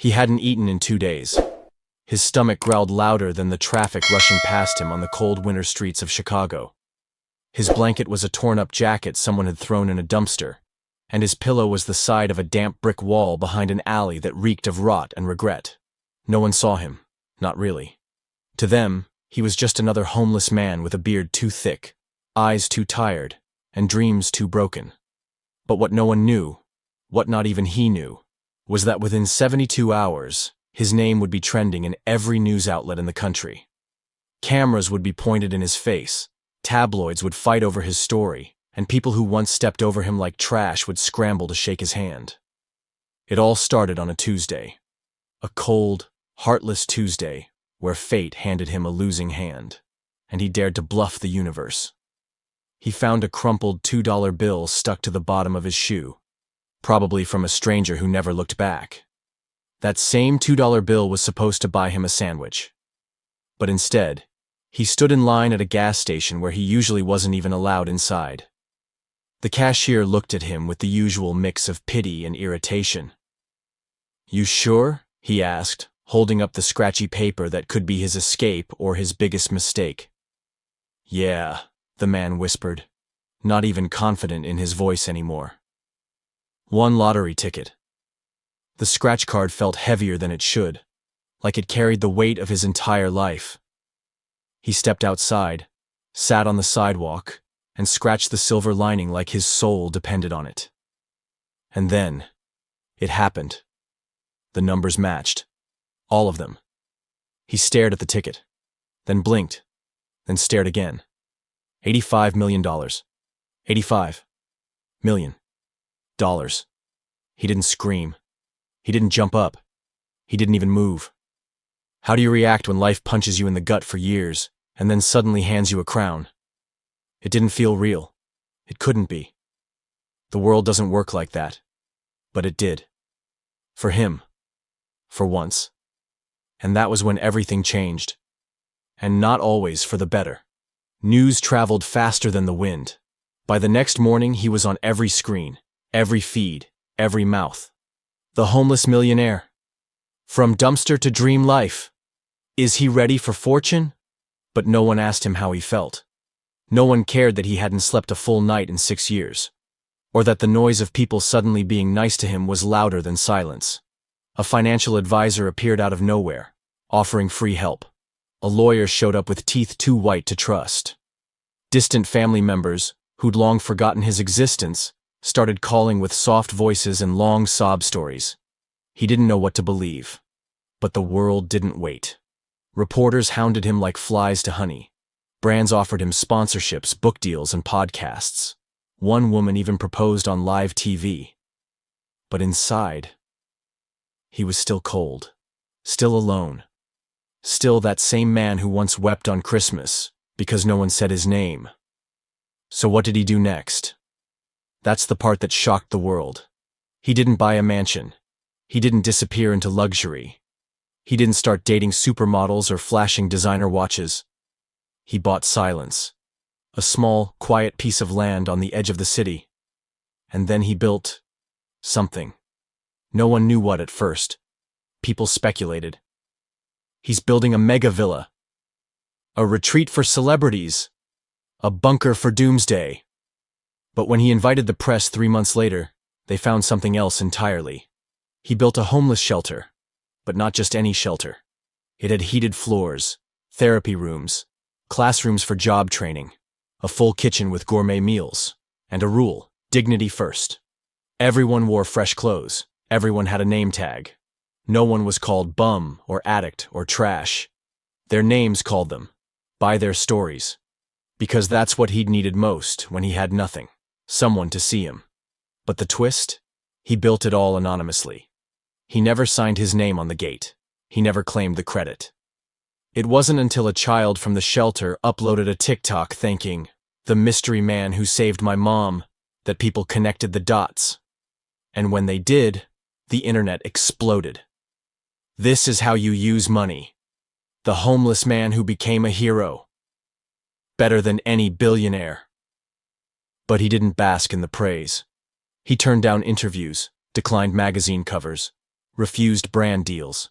He hadn't eaten in 2 days. His stomach growled louder than the traffic rushing past him on the cold winter streets of Chicago. His blanket was a torn-up jacket someone had thrown in a dumpster, and his pillow was the side of a damp brick wall behind an alley that reeked of rot and regret. No one saw him, not really. To them, he was just another homeless man with a beard too thick, eyes too tired, and dreams too broken. But what no one knew, what not even he knew, was that within 72 hours, his name would be trending in every news outlet in the country. Cameras would be pointed in his face, tabloids would fight over his story, and people who once stepped over him like trash would scramble to shake his hand. It all started on a Tuesday. A cold, heartless Tuesday, where fate handed him a losing hand, and he dared to bluff the universe. He found a crumpled $2 bill stuck to the bottom of his shoe, probably from a stranger who never looked back. That same $2 bill was supposed to buy him a sandwich. But instead, he stood in line at a gas station where he usually wasn't even allowed inside. The cashier looked at him with the usual mix of pity and irritation. "You sure?" he asked, holding up the scratchy paper that could be his escape or his biggest mistake. "Yeah," the man whispered, not even confident in his voice anymore. "One lottery ticket." The scratch card felt heavier than it should, like it carried the weight of his entire life. He stepped outside, sat on the sidewalk, and scratched the silver lining like his soul depended on it. And then, it happened. The numbers matched. All of them. He stared at the ticket, then blinked, then stared again. $85 million. $85 million. He didn't scream. He didn't jump up. He didn't even move. How do you react when life punches you in the gut for years and then suddenly hands you a crown? It didn't feel real. It couldn't be. The world doesn't work like that. But it did. For him. For once. And that was when everything changed. And not always for the better. News traveled faster than the wind. By the next morning, he was on every screen, every feed, every mouth. The homeless millionaire. From dumpster to dream life. Is he ready for fortune? But no one asked him how he felt. No one cared that he hadn't slept a full night in 6 years. Or that the noise of people suddenly being nice to him was louder than silence. A financial advisor appeared out of nowhere, offering free help. A lawyer showed up with teeth too white to trust. Distant family members, who'd long forgotten his existence, started calling with soft voices and long sob stories. He didn't know what to believe. But the world didn't wait. Reporters hounded him like flies to honey. Brands offered him sponsorships, book deals, and podcasts. One woman even proposed on live TV. But inside, he was still cold, still alone, still that same man who once wept on Christmas because no one said his name. So what did he do next? That's the part that shocked the world. He didn't buy a mansion. He didn't disappear into luxury. He didn't start dating supermodels or flashing designer watches. He bought silence. A small, quiet piece of land on the edge of the city. And then he built something. No one knew what at first. People speculated. He's building a mega villa. A retreat for celebrities. A bunker for doomsday. But when he invited the press 3 months later, they found something else entirely. He built a homeless shelter. But not just any shelter. It had heated floors, therapy rooms, classrooms for job training, a full kitchen with gourmet meals, and a rule: dignity first. Everyone wore fresh clothes. Everyone had a name tag. No one was called bum or addict or trash. Their names called them, by their stories. Because that's what he'd needed most when he had nothing: someone to see him. But the twist? He built it all anonymously. He never signed his name on the gate. He never claimed the credit. It wasn't until a child from the shelter uploaded a TikTok thanking the mystery man who saved my mom that people connected the dots. And when they did, the internet exploded. This is how you use money. The homeless man who became a hero. Better than any billionaire. But he didn't bask in the praise. He turned down interviews, declined magazine covers, refused brand deals.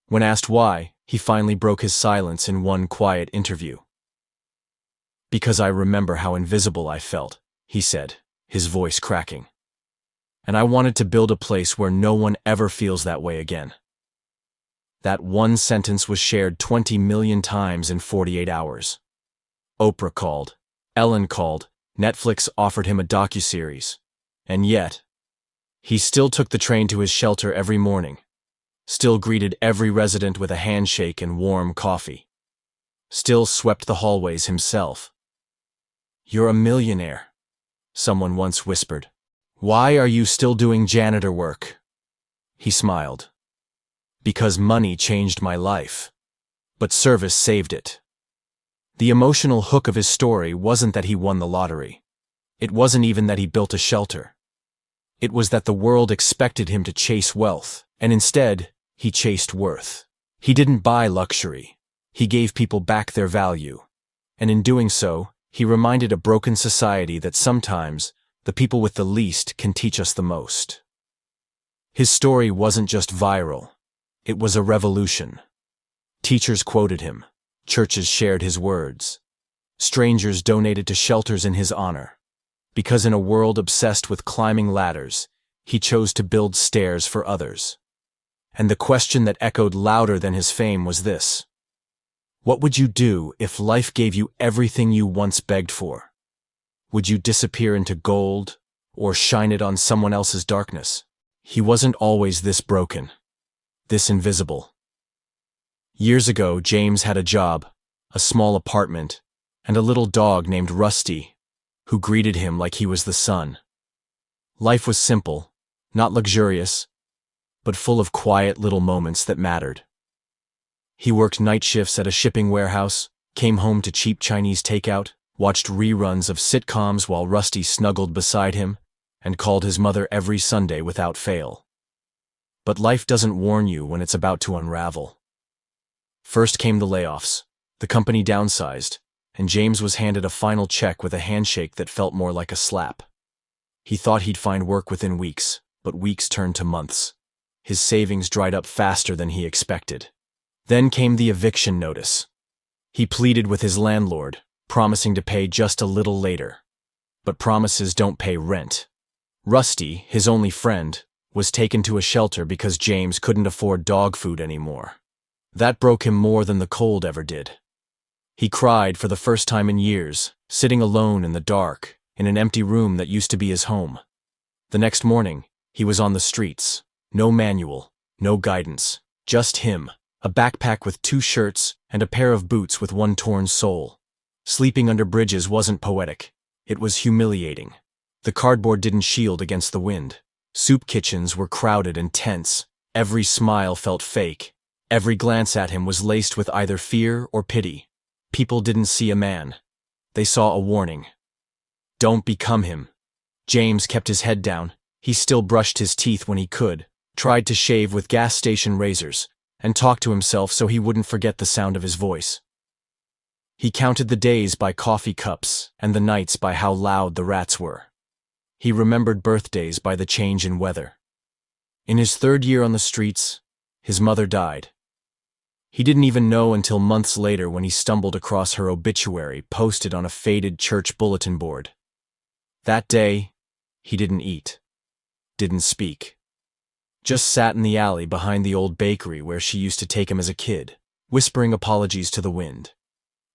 When asked why, he finally broke his silence in one quiet interview. "Because I remember how invisible I felt," he said, his voice cracking. "And I wanted to build a place where no one ever feels that way again." That one sentence was shared 20 million times in 48 hours. Oprah called, Ellen called, Netflix offered him a docuseries. And yet, he still took the train to his shelter every morning, still greeted every resident with a handshake and warm coffee, still swept the hallways himself. "You're a millionaire," someone once whispered. "Why are you still doing janitor work?" He smiled. "Because money changed my life, but service saved it." The emotional hook of his story wasn't that he won the lottery. It wasn't even that he built a shelter. It was that the world expected him to chase wealth, and instead, he chased worth. He didn't buy luxury. He gave people back their value. And in doing so, he reminded a broken society that sometimes, the people with the least can teach us the most. His story wasn't just viral. It was a revolution. Teachers quoted him. Churches shared his words. Strangers donated to shelters in his honor. Because in a world obsessed with climbing ladders, he chose to build stairs for others. And the question that echoed louder than his fame was this: what would you do if life gave you everything you once begged for? Would you disappear into gold, or shine it on someone else's darkness? He wasn't always this broken, this invisible. Years ago, James had a job, a small apartment, and a little dog named Rusty, who greeted him like he was the sun. Life was simple, not luxurious, but full of quiet little moments that mattered. He worked night shifts at a shipping warehouse, came home to cheap Chinese takeout, watched reruns of sitcoms while Rusty snuggled beside him, and called his mother every Sunday without fail. But life doesn't warn you when it's about to unravel. First came the layoffs. The company downsized, and James was handed a final check with a handshake that felt more like a slap. He thought he'd find work within weeks, but weeks turned to months. His savings dried up faster than he expected. Then came the eviction notice. He pleaded with his landlord, promising to pay just a little later. But promises don't pay rent. Rusty, his only friend, was taken to a shelter because James couldn't afford dog food anymore. That broke him more than the cold ever did. He cried for the first time in years, sitting alone in the dark, in an empty room that used to be his home. The next morning, he was on the streets. No manual, no guidance, just him, a backpack with 2 shirts and a pair of boots with one torn sole. Sleeping under bridges wasn't poetic. It was humiliating. The cardboard didn't shield against the wind. Soup kitchens were crowded and tense. Every smile felt fake. Every glance at him was laced with either fear or pity. People didn't see a man. They saw a warning. Don't become him. James kept his head down. He still brushed his teeth when he could, tried to shave with gas station razors, and talked to himself so he wouldn't forget the sound of his voice. He counted the days by coffee cups and the nights by how loud the rats were. He remembered birthdays by the change in weather. In his 3rd year on the streets, his mother died. He didn't even know until months later when he stumbled across her obituary posted on a faded church bulletin board. That day, he didn't eat, didn't speak. Just sat in the alley behind the old bakery where she used to take him as a kid, whispering apologies to the wind.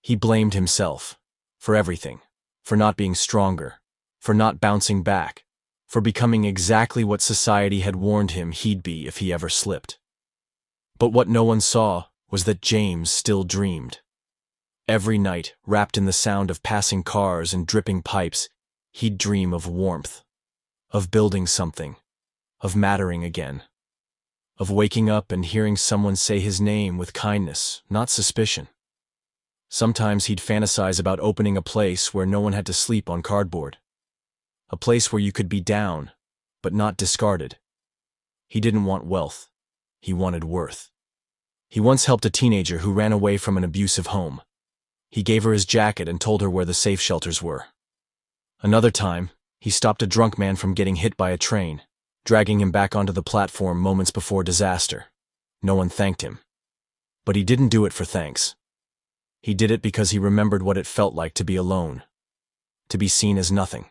He blamed himself for everything, for not being stronger, for not bouncing back, for becoming exactly what society had warned him he'd be if he ever slipped. But what no one saw was that James still dreamed. Every night, wrapped in the sound of passing cars and dripping pipes, he'd dream of warmth, of building something, of mattering again, of waking up and hearing someone say his name with kindness, not suspicion. Sometimes he'd fantasize about opening a place where no one had to sleep on cardboard. A place where you could be down, but not discarded. He didn't want wealth. He wanted worth. He once helped a teenager who ran away from an abusive home. He gave her his jacket and told her where the safe shelters were. Another time, he stopped a drunk man from getting hit by a train, dragging him back onto the platform moments before disaster. No one thanked him. But he didn't do it for thanks. He did it because he remembered what it felt like to be alone, to be seen as nothing.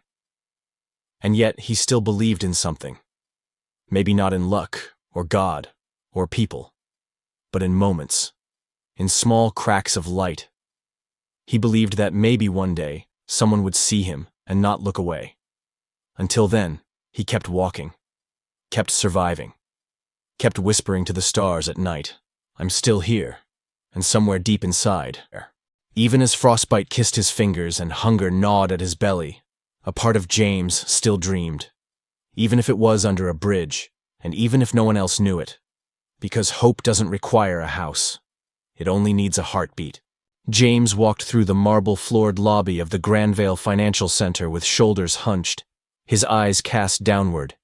And yet, he still believed in something. Maybe not in luck, or God, or people, but in moments, in small cracks of light. He believed that maybe one day, someone would see him and not look away. Until then, he kept walking, kept surviving, kept whispering to the stars at night, "I'm still here," and somewhere deep inside, even as frostbite kissed his fingers and hunger gnawed at his belly, a part of James still dreamed, even if it was under a bridge, and even if no one else knew it. Because hope doesn't require a house. It only needs a heartbeat. James walked through the marble-floored lobby of the Granville Financial Center with shoulders hunched, his eyes cast downward,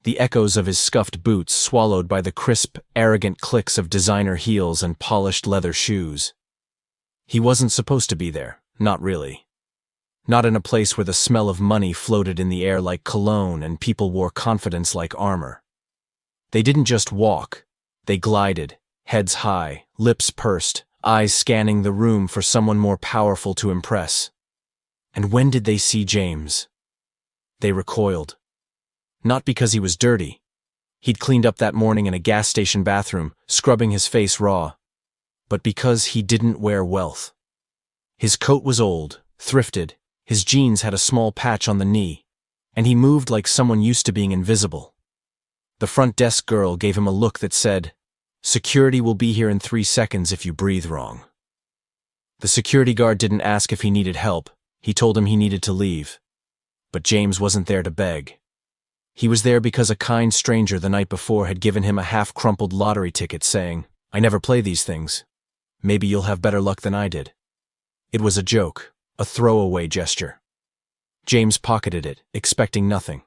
the echoes of his scuffed boots swallowed by the crisp, arrogant clicks of designer heels and polished leather shoes. He wasn't supposed to be there, not really. Not in a place where the smell of money floated in the air like cologne and people wore confidence like armor. They didn't just walk, they glided, heads high, lips pursed, eyes scanning the room for someone more powerful to impress. And when did they see James? They recoiled. Not because he was dirty. He'd cleaned up that morning in a gas station bathroom, scrubbing his face raw. But because he didn't wear wealth. His coat was old, thrifted, his jeans had a small patch on the knee, and he moved like someone used to being invisible. The front desk girl gave him a look that said, "Security will be here in 3 seconds if you breathe wrong." The security guard didn't ask if he needed help, he told him he needed to leave. But James wasn't there to beg. He was there because a kind stranger the night before had given him a half-crumpled lottery ticket saying, "I never play these things. Maybe you'll have better luck than I did." It was a joke, a throwaway gesture. James pocketed it, expecting nothing.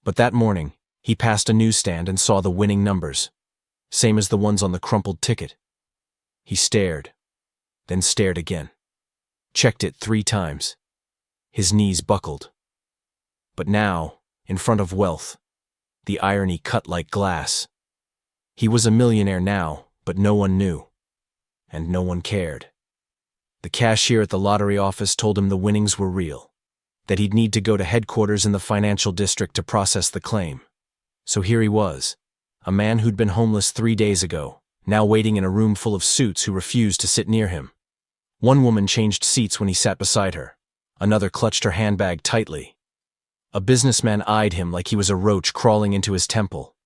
But that morning, he passed a newsstand and saw the winning numbers, same as the ones on the crumpled ticket. He stared, then stared again. Checked it 3 times. His knees buckled. But now, in front of wealth, the irony cut like glass. He was a millionaire now, but no one knew. And no one cared. The cashier at the lottery office told him the winnings were real, that he'd need to go to headquarters in the financial district to process the claim. So here he was, a man who'd been homeless 3 days ago, now waiting in a room full of suits who refused to sit near him. One woman changed seats when he sat beside her. Another clutched her handbag tightly. A businessman eyed him like he was a roach crawling into his temple.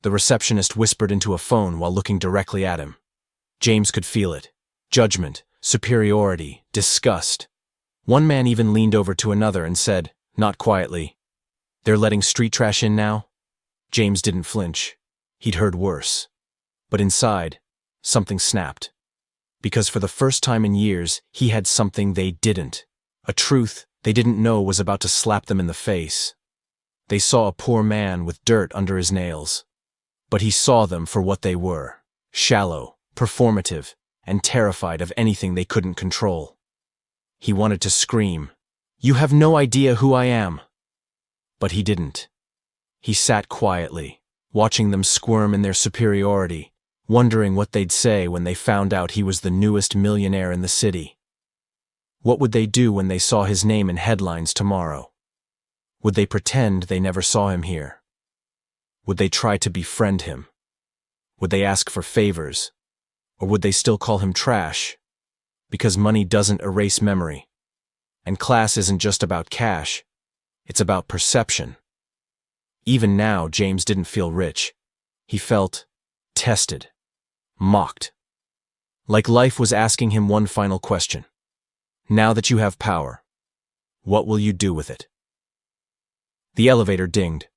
The receptionist whispered into a phone while looking directly at him. James could feel it. Judgment, superiority, disgust. One man even leaned over to another and said, not quietly, "They're letting street trash in now?" James didn't flinch. He'd heard worse. But inside, something snapped. Because for the first time in years, he had something they didn't. A truth they didn't know was about to slap them in the face. They saw a poor man with dirt under his nails. But he saw them for what they were. Shallow, performative, and terrified of anything they couldn't control. He wanted to scream, "You have no idea who I am!" But he didn't. He sat quietly, watching them squirm in their superiority, wondering what they'd say when they found out he was the newest millionaire in the city. What would they do when they saw his name in headlines tomorrow? Would they pretend they never saw him here? Would they try to befriend him? Would they ask for favors? Or would they still call him trash? Because money doesn't erase memory. And class isn't just about cash. It's about perception. Even now, James didn't feel rich. He felt tested, mocked. Like life was asking him one final question. Now that you have power, what will you do with it? The elevator dinged.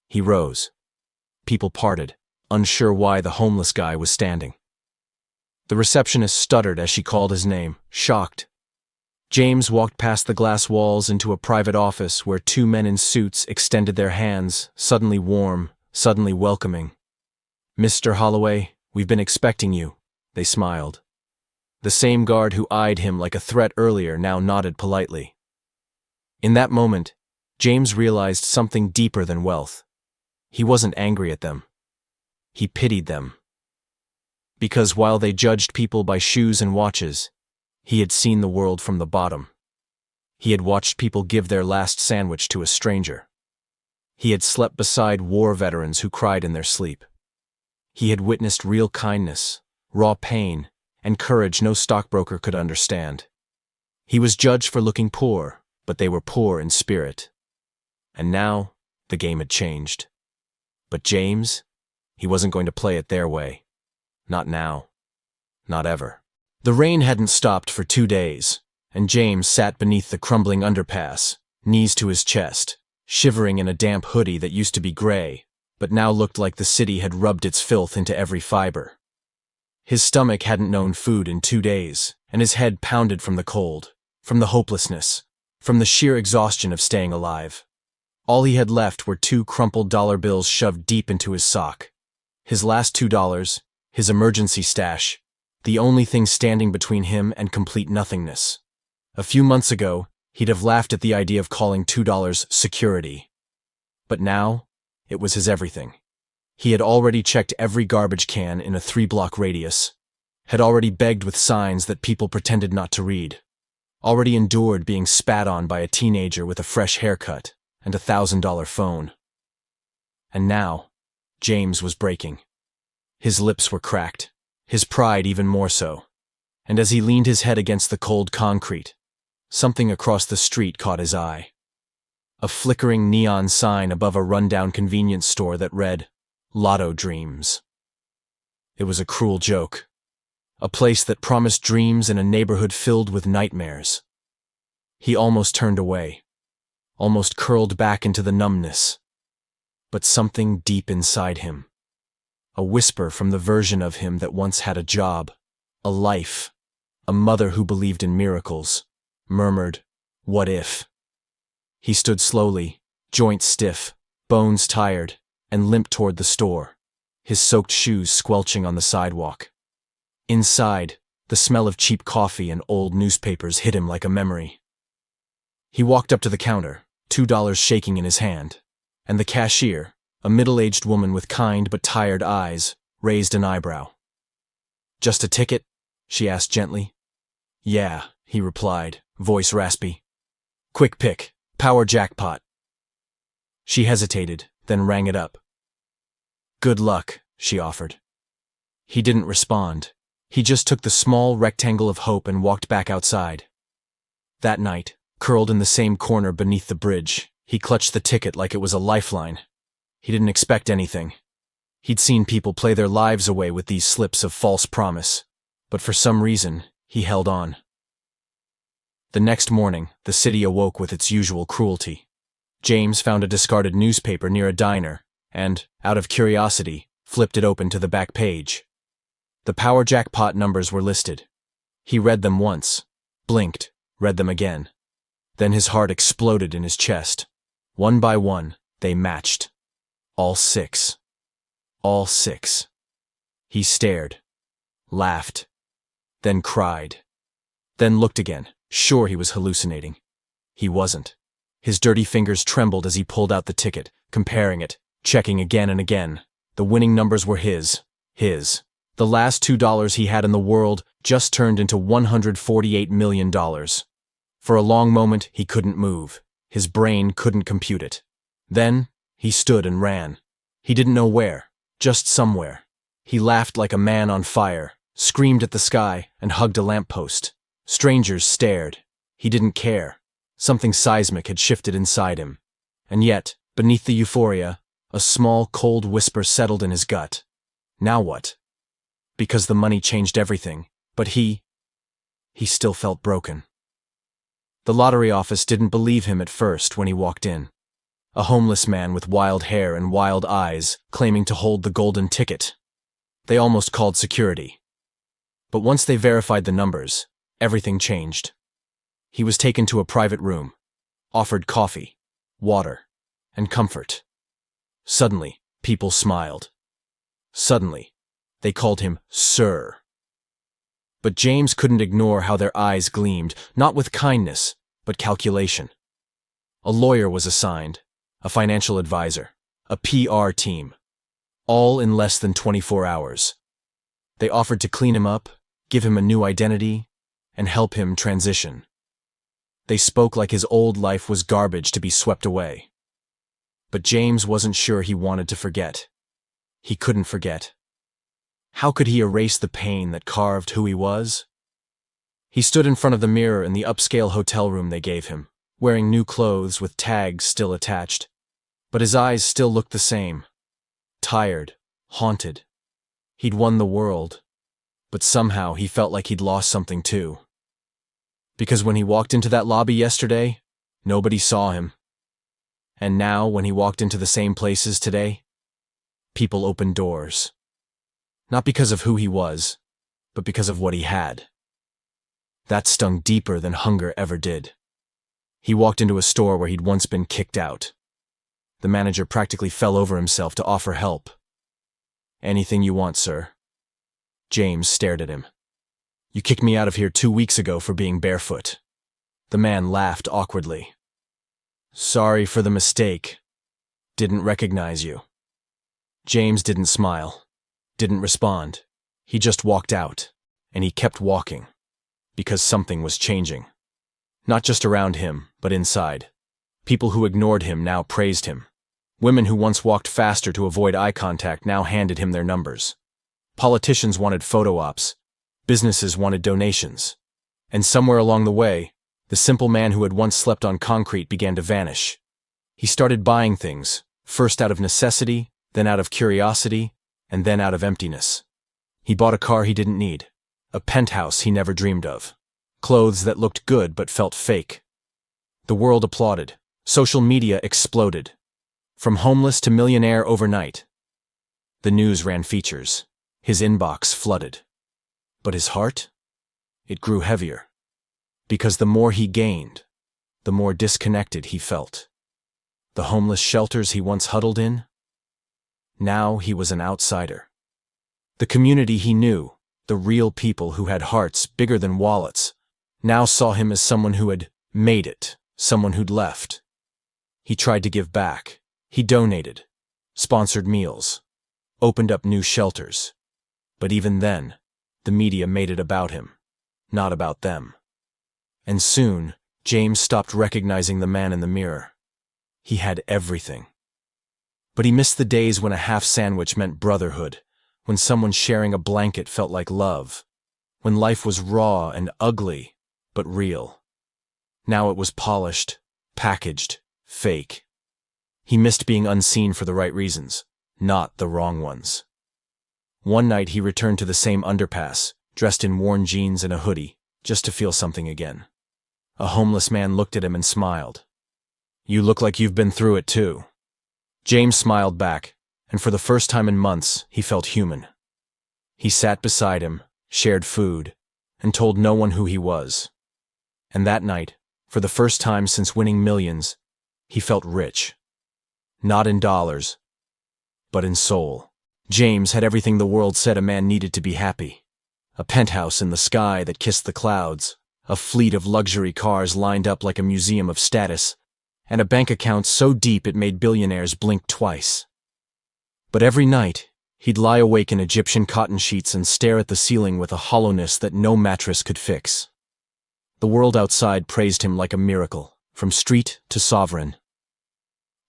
He rose. People parted, unsure why the homeless guy was standing. The receptionist stuttered as she called his name, shocked. James walked past the glass walls into a private office where 2 men in suits extended their hands, suddenly warm, suddenly welcoming. "Mr. Holloway, we've been expecting you," they smiled. The same guard who eyed him like a threat earlier now nodded politely. In that moment, James realized something deeper than wealth. He wasn't angry at them. He pitied them. Because while they judged people by shoes and watches, he had seen the world from the bottom. He had watched people give their last sandwich to a stranger. He had slept beside war veterans who cried in their sleep. He had witnessed real kindness, raw pain, and courage no stockbroker could understand. He was judged for looking poor, but they were poor in spirit. And now, the game had changed. But James, he wasn't going to play it their way. Not now. Not ever. The rain hadn't stopped for 2 days, and James sat beneath the crumbling underpass, knees to his chest, shivering in a damp hoodie that used to be gray, but now looked like the city had rubbed its filth into every fiber. His stomach hadn't known food in 2 days, and his head pounded from the cold, from the hopelessness, from the sheer exhaustion of staying alive. All he had left were 2 crumpled dollar bills shoved deep into his sock. His last $2, his emergency stash, the only thing standing between him and complete nothingness. A few months ago, he'd have laughed at the idea of calling $2 security. But now, it was his everything. He had already checked every garbage can in a 3-block radius, had already begged with signs that people pretended not to read, already endured being spat on by a teenager with a fresh haircut and a $1,000 phone. And now, James was breaking. His lips were cracked, his pride even more so, and as he leaned his head against the cold concrete, something across the street caught his eye. A flickering neon sign above a rundown convenience store that read, "Lotto Dreams." It was a cruel joke. A place that promised dreams in a neighborhood filled with nightmares. He almost turned away, almost curled back into the numbness. But something deep inside him, a whisper from the version of him that once had a job, a life, a mother who believed in miracles, murmured, "What if?" He stood slowly, joints stiff, bones tired, and limped toward the store, his soaked shoes squelching on the sidewalk. Inside, the smell of cheap coffee and old newspapers hit him like a memory. He walked up to the counter, $2 shaking in his hand, and the cashier, a middle-aged woman with kind but tired eyes, raised an eyebrow. "Just a ticket?" she asked gently. "Yeah," he replied, voice raspy. "Quick pick, power jackpot." She hesitated, then rang it up. "Good luck," she offered. He didn't respond. He just took the small rectangle of hope and walked back outside. That night, curled in the same corner beneath the bridge, he clutched the ticket like it was a lifeline. He didn't expect anything. He'd seen people play their lives away with these slips of false promise, but for some reason, he held on. The next morning, the city awoke with its usual cruelty. James found a discarded newspaper near a diner and, out of curiosity, flipped it open to the back page. The power jackpot numbers were listed. He read them once, blinked, read them again. Then his heart exploded in his chest. One by one, they matched. All 6. All 6. He stared, laughed, then cried, then looked again, sure he was hallucinating. He wasn't. His dirty fingers trembled as he pulled out the ticket, comparing it, checking again and again. The winning numbers were his. The last $2 he had in the world just turned into $148 million. For a long moment, he couldn't move. His brain couldn't compute it. Then, he stood and ran. He didn't know where, just somewhere. He laughed like a man on fire, screamed at the sky, and hugged a lamppost. Strangers stared. He didn't care. Something seismic had shifted inside him. And yet, beneath the euphoria, a small, cold whisper settled in his gut. Now what? Because the money changed everything, but he still felt broken. The lottery office didn't believe him at first when he walked in. A homeless man with wild hair and wild eyes, claiming to hold the golden ticket. They almost called security. But once they verified the numbers, everything changed. He was taken to a private room, offered coffee, water, and comfort. Suddenly, people smiled. Suddenly, they called him Sir. But James couldn't ignore how their eyes gleamed, not with kindness, but calculation. A lawyer was assigned, a financial advisor, a PR team, all in less than 24 hours. They offered to clean him up, give him a new identity, and help him transition. They spoke like his old life was garbage to be swept away. But James wasn't sure he wanted to forget. He couldn't forget. How could he erase the pain that carved who he was? He stood in front of the mirror in the upscale hotel room they gave him, wearing new clothes with tags still attached. But his eyes still looked the same. Tired, haunted. He'd won the world, but somehow he felt like he'd lost something too. Because when he walked into that lobby yesterday, nobody saw him. And now, when he walked into the same places today, people opened doors. Not because of who he was, but because of what he had. That stung deeper than hunger ever did. He walked into a store where he'd once been kicked out. The manager practically fell over himself to offer help. "Anything you want, sir." James stared at him. "You kicked me out of here 2 weeks ago for being barefoot." The man laughed awkwardly. "Sorry for the mistake. Didn't recognize you." James didn't smile, didn't respond. He just walked out, and he kept walking, because something was changing. Not just around him, but inside. People who ignored him now praised him. Women who once walked faster to avoid eye contact now handed him their numbers. Politicians wanted photo ops. Businesses wanted donations. And somewhere along the way, the simple man who had once slept on concrete began to vanish. He started buying things, first out of necessity, then out of curiosity, and then out of emptiness. He bought a car he didn't need, a penthouse he never dreamed of, clothes that looked good but felt fake. The world applauded. Social media exploded. From homeless to millionaire overnight. The news ran features. His inbox flooded. But his heart? It grew heavier. Because the more he gained, the more disconnected he felt. The homeless shelters he once huddled in? Now he was an outsider. The community he knew, the real people who had hearts bigger than wallets, now saw him as someone who had made it, someone who'd left. He tried to give back. He donated, sponsored meals, opened up new shelters. But even then, the media made it about him, not about them. And soon, James stopped recognizing the man in the mirror. He had everything. But he missed the days when a half sandwich meant brotherhood, when someone sharing a blanket felt like love, when life was raw and ugly, but real. Now it was polished, packaged, fake. He missed being unseen for the right reasons, not the wrong ones. One night he returned to the same underpass, dressed in worn jeans and a hoodie, just to feel something again. A homeless man looked at him and smiled. "You look like you've been through it too." James smiled back, and for the first time in months, he felt human. He sat beside him, shared food, and told no one who he was. And that night, for the first time since winning millions, he felt rich. Not in dollars, but in soul. James had everything the world said a man needed to be happy. A penthouse in the sky that kissed the clouds, a fleet of luxury cars lined up like a museum of status, and a bank account so deep it made billionaires blink twice. But every night, he'd lie awake in Egyptian cotton sheets and stare at the ceiling with a hollowness that no mattress could fix. The world outside praised him like a miracle, from street to sovereign.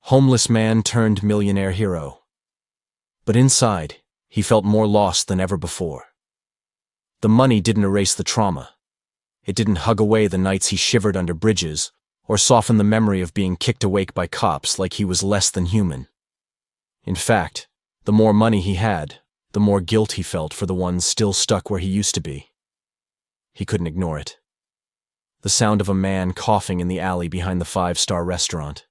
Homeless man turned millionaire hero. But inside, he felt more lost than ever before. The money didn't erase the trauma. It didn't hug away the nights he shivered under bridges, or soften the memory of being kicked awake by cops like he was less than human. In fact, the more money he had, the more guilt he felt for the ones still stuck where he used to be. He couldn't ignore it. The sound of a man coughing in the alley behind the five-star restaurant.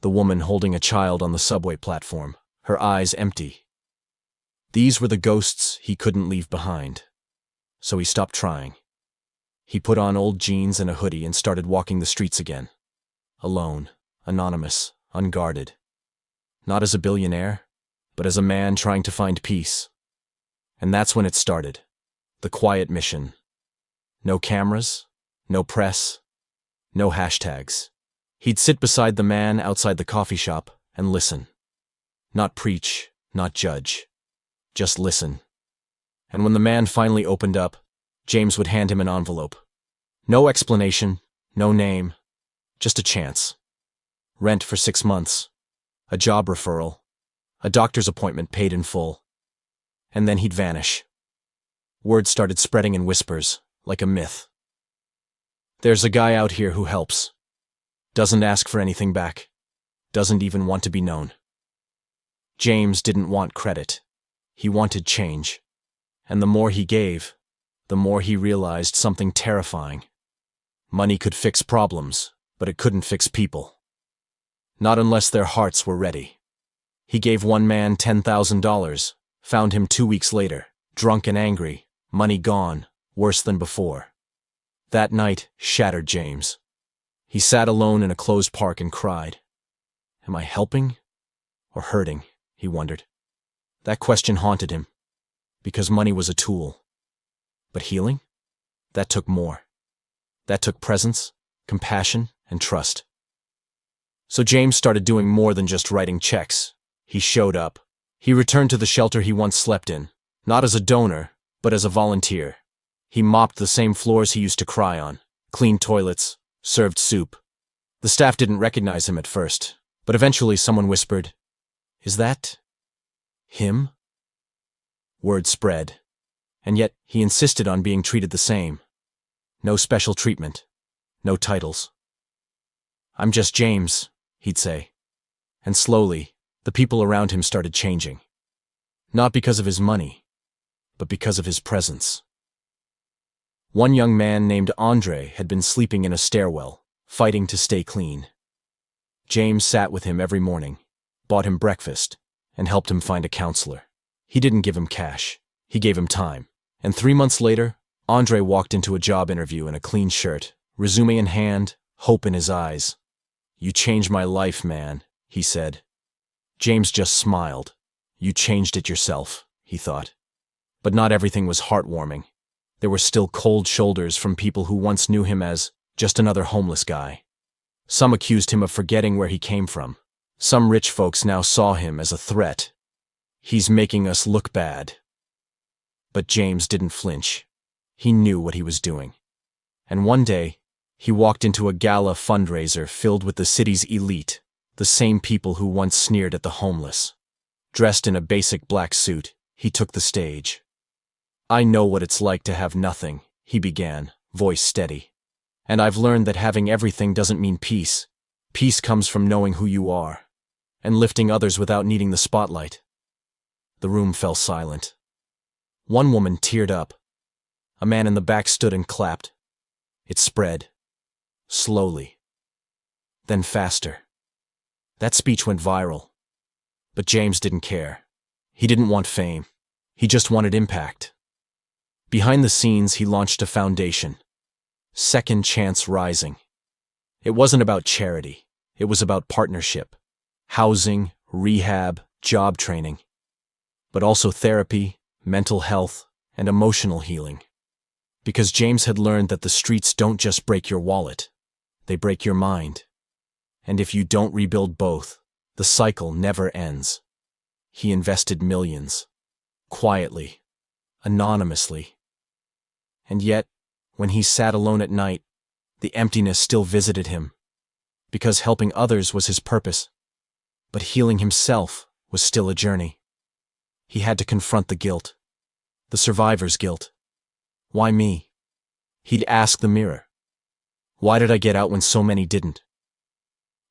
The woman holding a child on the subway platform, her eyes empty. These were the ghosts he couldn't leave behind. So he stopped trying. He put on old jeans and a hoodie and started walking the streets again. Alone, anonymous, unguarded. Not as a billionaire, but as a man trying to find peace. And that's when it started. The quiet mission. No cameras, no press, no hashtags. He'd sit beside the man outside the coffee shop and listen. Not preach, not judge. Just listen. And when the man finally opened up, James would hand him an envelope. No explanation, no name, just a chance. Rent for 6 months, a job referral, a doctor's appointment paid in full. And then he'd vanish. Word started spreading in whispers, like a myth. There's a guy out here who helps. Doesn't ask for anything back. Doesn't even want to be known. James didn't want credit. He wanted change. And the more he gave, the more he realized something terrifying. Money could fix problems, but it couldn't fix people. Not unless their hearts were ready. He gave one man $10,000, found him 2 weeks later, drunk and angry, money gone, worse than before. That night shattered James. He sat alone in a closed park and cried. Am I helping or hurting? He wondered. That question haunted him, because money was a tool. But healing? That took more. That took presence, compassion, and trust. So James started doing more than just writing checks. He showed up. He returned to the shelter he once slept in, not as a donor, but as a volunteer. He mopped the same floors he used to cry on, cleaned toilets, served soup. The staff didn't recognize him at first, but eventually someone whispered, Is that him? Word spread, and yet he insisted on being treated the same. No special treatment, no titles. I'm just James, he'd say. And slowly, the people around him started changing. Not because of his money, but because of his presence. One young man named Andre had been sleeping in a stairwell, fighting to stay clean. James sat with him every morning, bought him breakfast, and helped him find a counselor. He didn't give him cash, he gave him time. And 3 months later, Andre walked into a job interview in a clean shirt, resume in hand, hope in his eyes. You changed my life, man, he said. James just smiled. You changed it yourself, he thought. But not everything was heartwarming. There were still cold shoulders from people who once knew him as just another homeless guy. Some accused him of forgetting where he came from. Some rich folks now saw him as a threat. He's making us look bad. But James didn't flinch. He knew what he was doing. And one day, he walked into a gala fundraiser filled with the city's elite, the same people who once sneered at the homeless. Dressed in a basic black suit, he took the stage. I know what it's like to have nothing, he began, voice steady. And I've learned that having everything doesn't mean peace. Peace comes from knowing who you are, and lifting others without needing the spotlight. The room fell silent. One woman teared up. A man in the back stood and clapped. It spread. Slowly. Then faster. That speech went viral. But James didn't care. He didn't want fame. He just wanted impact. Behind the scenes, he launched a foundation. Second Chance Rising. It wasn't about charity. It was about partnership. Housing, rehab, job training. But also therapy, mental health, and emotional healing. Because James had learned that the streets don't just break your wallet. They break your mind. And if you don't rebuild both, the cycle never ends. He invested millions. Quietly. Anonymously. And yet, when he sat alone at night, the emptiness still visited him. Because helping others was his purpose. But healing himself was still a journey. He had to confront the guilt. The survivor's guilt. Why me? He'd ask the mirror. Why did I get out when so many didn't?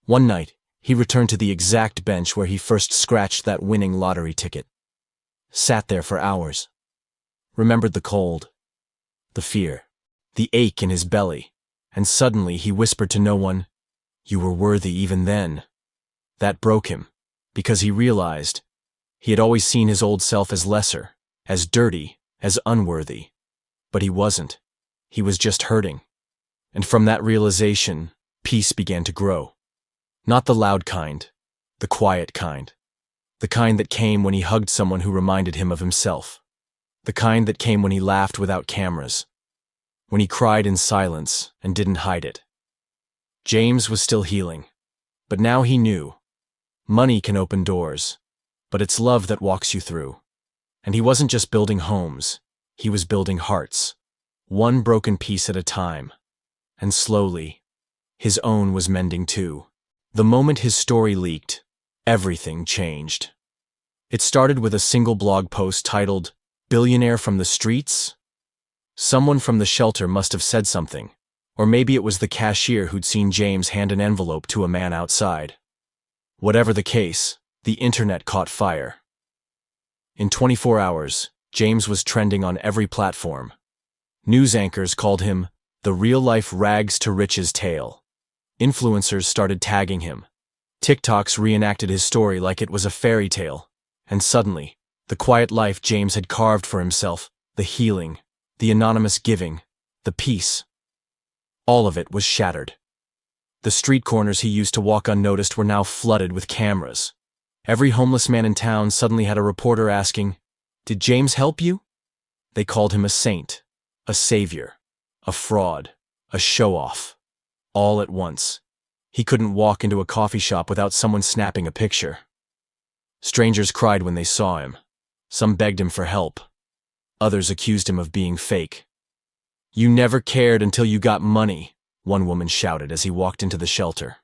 One night, he returned to the exact bench where he first scratched that winning lottery ticket. Sat there for hours. Remembered the cold. The fear. The ache in his belly. And suddenly he whispered to no one, You were worthy even then. That broke him, because he realized he had always seen his old self as lesser, as dirty, as unworthy. But he wasn't. He was just hurting. And from that realization, peace began to grow. Not the loud kind, the quiet kind. The kind that came when he hugged someone who reminded him of himself. The kind that came when he laughed without cameras. When he cried in silence and didn't hide it. James was still healing. But now he knew. Money can open doors, but it's love that walks you through. And he wasn't just building homes, he was building hearts, one broken piece at a time. And slowly, his own was mending too. The moment his story leaked, everything changed. It started with a single blog post titled, "Billionaire from the Streets?" Someone from the shelter must have said something, or maybe it was the cashier who'd seen James hand an envelope to a man outside. Whatever the case, the internet caught fire. In 24 hours, James was trending on every platform. News anchors called him the real-life rags-to-riches tale. Influencers started tagging him. TikToks reenacted his story like it was a fairy tale. And suddenly, the quiet life James had carved for himself, the healing, the anonymous giving, the peace, all of it was shattered. The street corners he used to walk unnoticed were now flooded with cameras. Every homeless man in town suddenly had a reporter asking, "Did James help you?" They called him a saint, a savior, a fraud, a show-off. All at once. He couldn't walk into a coffee shop without someone snapping a picture. Strangers cried when they saw him. Some begged him for help. Others accused him of being fake. "You never cared until you got money," one woman shouted as he walked into the shelter.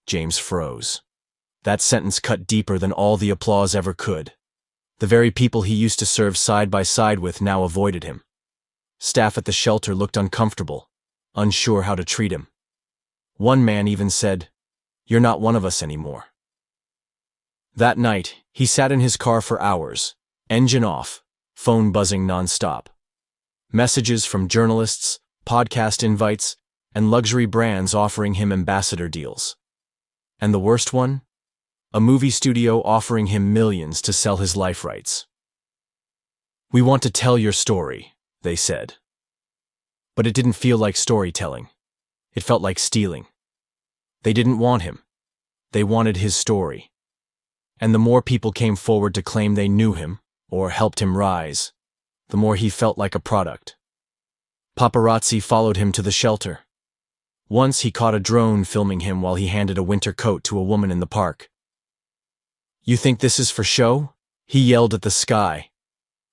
James froze. That sentence cut deeper than all the applause ever could. The very people he used to serve side by side with now avoided him. Staff at the shelter looked uncomfortable, unsure how to treat him. One man even said, "You're not one of us anymore." That night, he sat in his car for hours, engine off, phone buzzing nonstop. Messages from journalists, podcast invites, and luxury brands offering him ambassador deals. And the worst one? A movie studio offering him millions to sell his life rights. "We want to tell your story," they said. But it didn't feel like storytelling. It felt like stealing. They didn't want him. They wanted his story. And the more people came forward to claim they knew him, or helped him rise, the more he felt like a product. Paparazzi followed him to the shelter. Once he caught a drone filming him while he handed a winter coat to a woman in the park. "You think this is for show?" he yelled at the sky.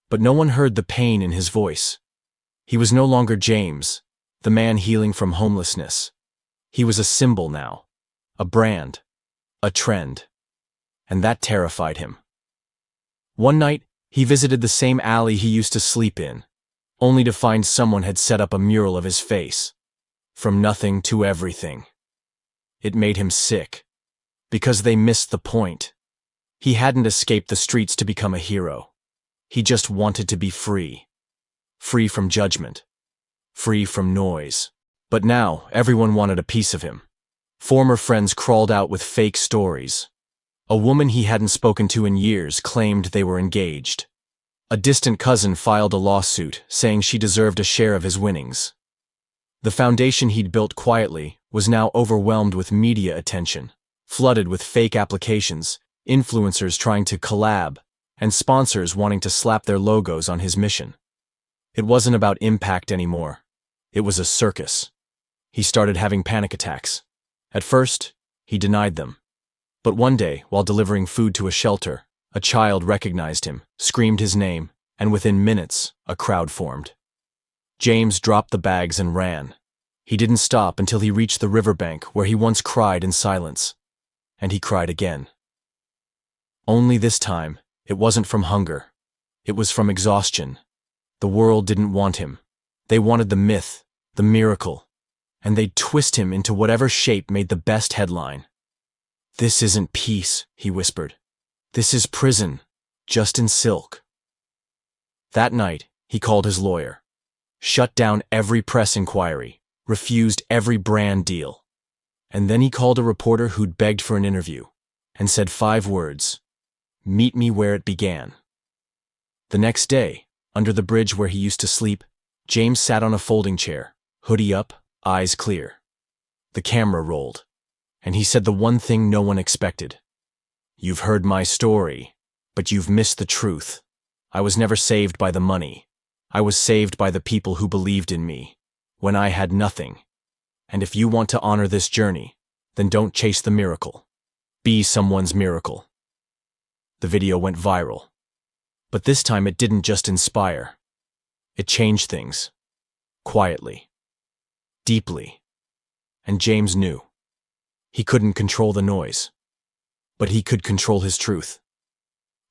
But no one heard the pain in his voice. He was no longer James, the man healing from homelessness. He was a symbol now, a brand, a trend. And that terrified him. One night, he visited the same alley he used to sleep in, only to find someone had set up a mural of his face. From nothing to everything. It made him sick. Because they missed the point. He hadn't escaped the streets to become a hero. He just wanted to be free. Free from judgment. Free from noise. But now, everyone wanted a piece of him. Former friends crawled out with fake stories. A woman he hadn't spoken to in years claimed they were engaged. A distant cousin filed a lawsuit, saying she deserved a share of his winnings. The foundation he'd built quietly was now overwhelmed with media attention, flooded with fake applications, influencers trying to collab, and sponsors wanting to slap their logos on his mission. It wasn't about impact anymore. It was a circus. He started having panic attacks. At first, he denied them. But one day, while delivering food to a shelter, a child recognized him, screamed his name, and within minutes, a crowd formed. James dropped the bags and ran. He didn't stop until he reached the riverbank where he once cried in silence. And he cried again. Only this time, it wasn't from hunger. It was from exhaustion. The world didn't want him. They wanted the myth, the miracle, and they'd twist him into whatever shape made the best headline. "This isn't peace," he whispered. "This is prison, just in silk." That night, he called his lawyer. Shut down every press inquiry, refused every brand deal. And then he called a reporter who'd begged for an interview, and said 5 words, "Meet me where it began." The next day, under the bridge where he used to sleep, James sat on a folding chair, hoodie up, eyes clear. The camera rolled, and he said the one thing no one expected. "You've heard my story, but you've missed the truth. I was never saved by the money. I was saved by the people who believed in me, when I had nothing. And if you want to honor this journey, then don't chase the miracle. Be someone's miracle." The video went viral. But this time it didn't just inspire. It changed things. Quietly. Deeply. And James knew. He couldn't control the noise. But he could control his truth.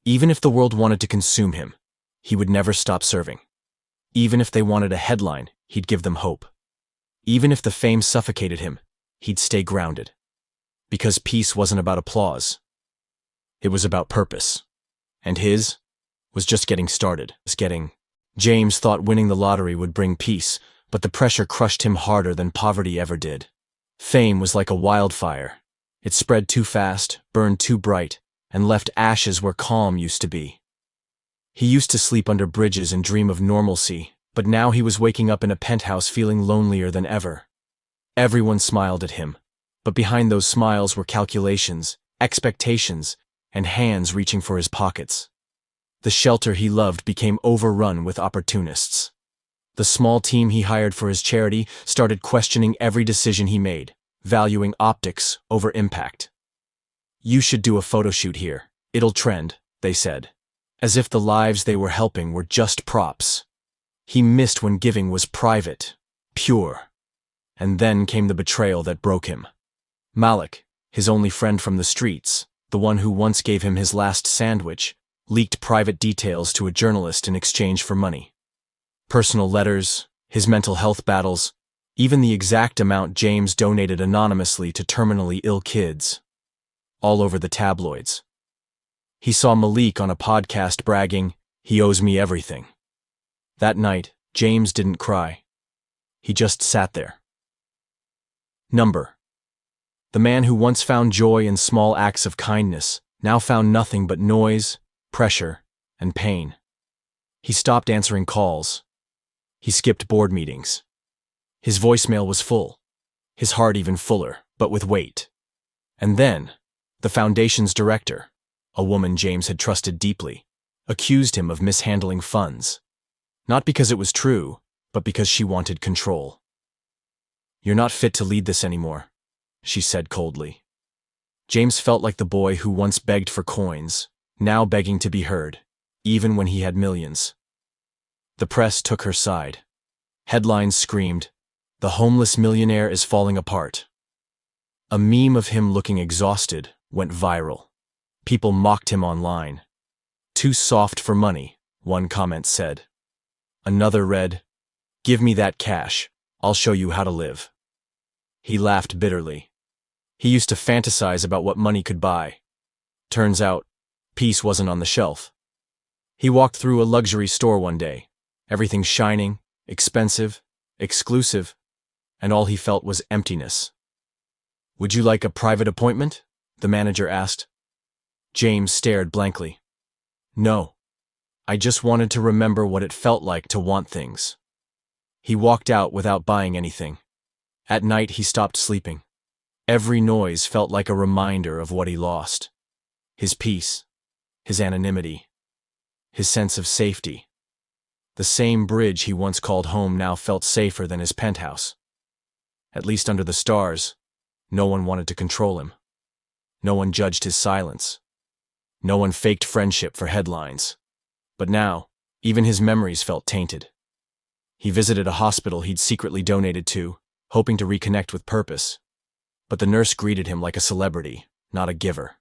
Even if the world wanted to consume him, he would never stop serving. Even if they wanted a headline, he'd give them hope. Even if the fame suffocated him, he'd stay grounded. Because peace wasn't about applause. It was about purpose. And his was just getting started. James thought winning the lottery would bring peace, but the pressure crushed him harder than poverty ever did. Fame was like a wildfire. It spread too fast, burned too bright, and left ashes where calm used to be. He used to sleep under bridges and dream of normalcy, but now he was waking up in a penthouse feeling lonelier than ever. Everyone smiled at him, but behind those smiles were calculations, expectations, and hands reaching for his pockets. The shelter he loved became overrun with opportunists. The small team he hired for his charity started questioning every decision he made, valuing optics over impact. "You should do a photo shoot here. It'll trend," they said, as if the lives they were helping were just props. He missed when giving was private, pure. And then came the betrayal that broke him. Malik, his only friend from the streets, the one who once gave him his last sandwich, leaked private details to a journalist in exchange for money. Personal letters, his mental health battles, even the exact amount James donated anonymously to terminally ill kids. All over the tabloids. He saw Malik on a podcast bragging, "He owes me everything." That night, James didn't cry. He just sat there. The man who once found joy in small acts of kindness now found nothing but noise, pressure, and pain. He stopped answering calls. He skipped board meetings. His voicemail was full, his heart even fuller, but with weight. And then, the foundation's director, a woman James had trusted deeply, accused him of mishandling funds. Not because it was true, but because she wanted control. "You're not fit to lead this anymore," she said coldly. James felt like the boy who once begged for coins, now begging to be heard, even when he had millions. The press took her side. Headlines screamed, "The homeless millionaire is falling apart." A meme of him looking exhausted went viral. People mocked him online. "Too soft for money," one comment said. Another read, "Give me that cash, I'll show you how to live." He laughed bitterly. He used to fantasize about what money could buy. Turns out, peace wasn't on the shelf. He walked through a luxury store one day, everything shining, expensive, exclusive, and all he felt was emptiness. "Would you like a private appointment?" the manager asked. James stared blankly. "No. I just wanted to remember what it felt like to want things." He walked out without buying anything. At night he stopped sleeping. Every noise felt like a reminder of what he lost. His peace, his anonymity, his sense of safety. The same bridge he once called home now felt safer than his penthouse. At least under the stars, no one wanted to control him. No one judged his silence. No one faked friendship for headlines. But now, even his memories felt tainted. He visited a hospital he'd secretly donated to, hoping to reconnect with purpose. But the nurse greeted him like a celebrity, not a giver.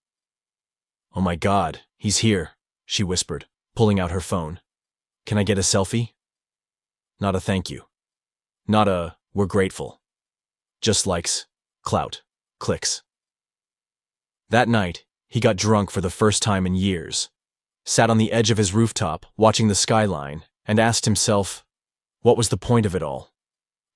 "Oh my God, he's here," she whispered, pulling out her phone. "Can I get a selfie?" Not a thank you. Not a, "we're grateful." Just likes, clout, clicks. That night, he got drunk for the first time in years, sat on the edge of his rooftop, watching the skyline, and asked himself, what was the point of it all?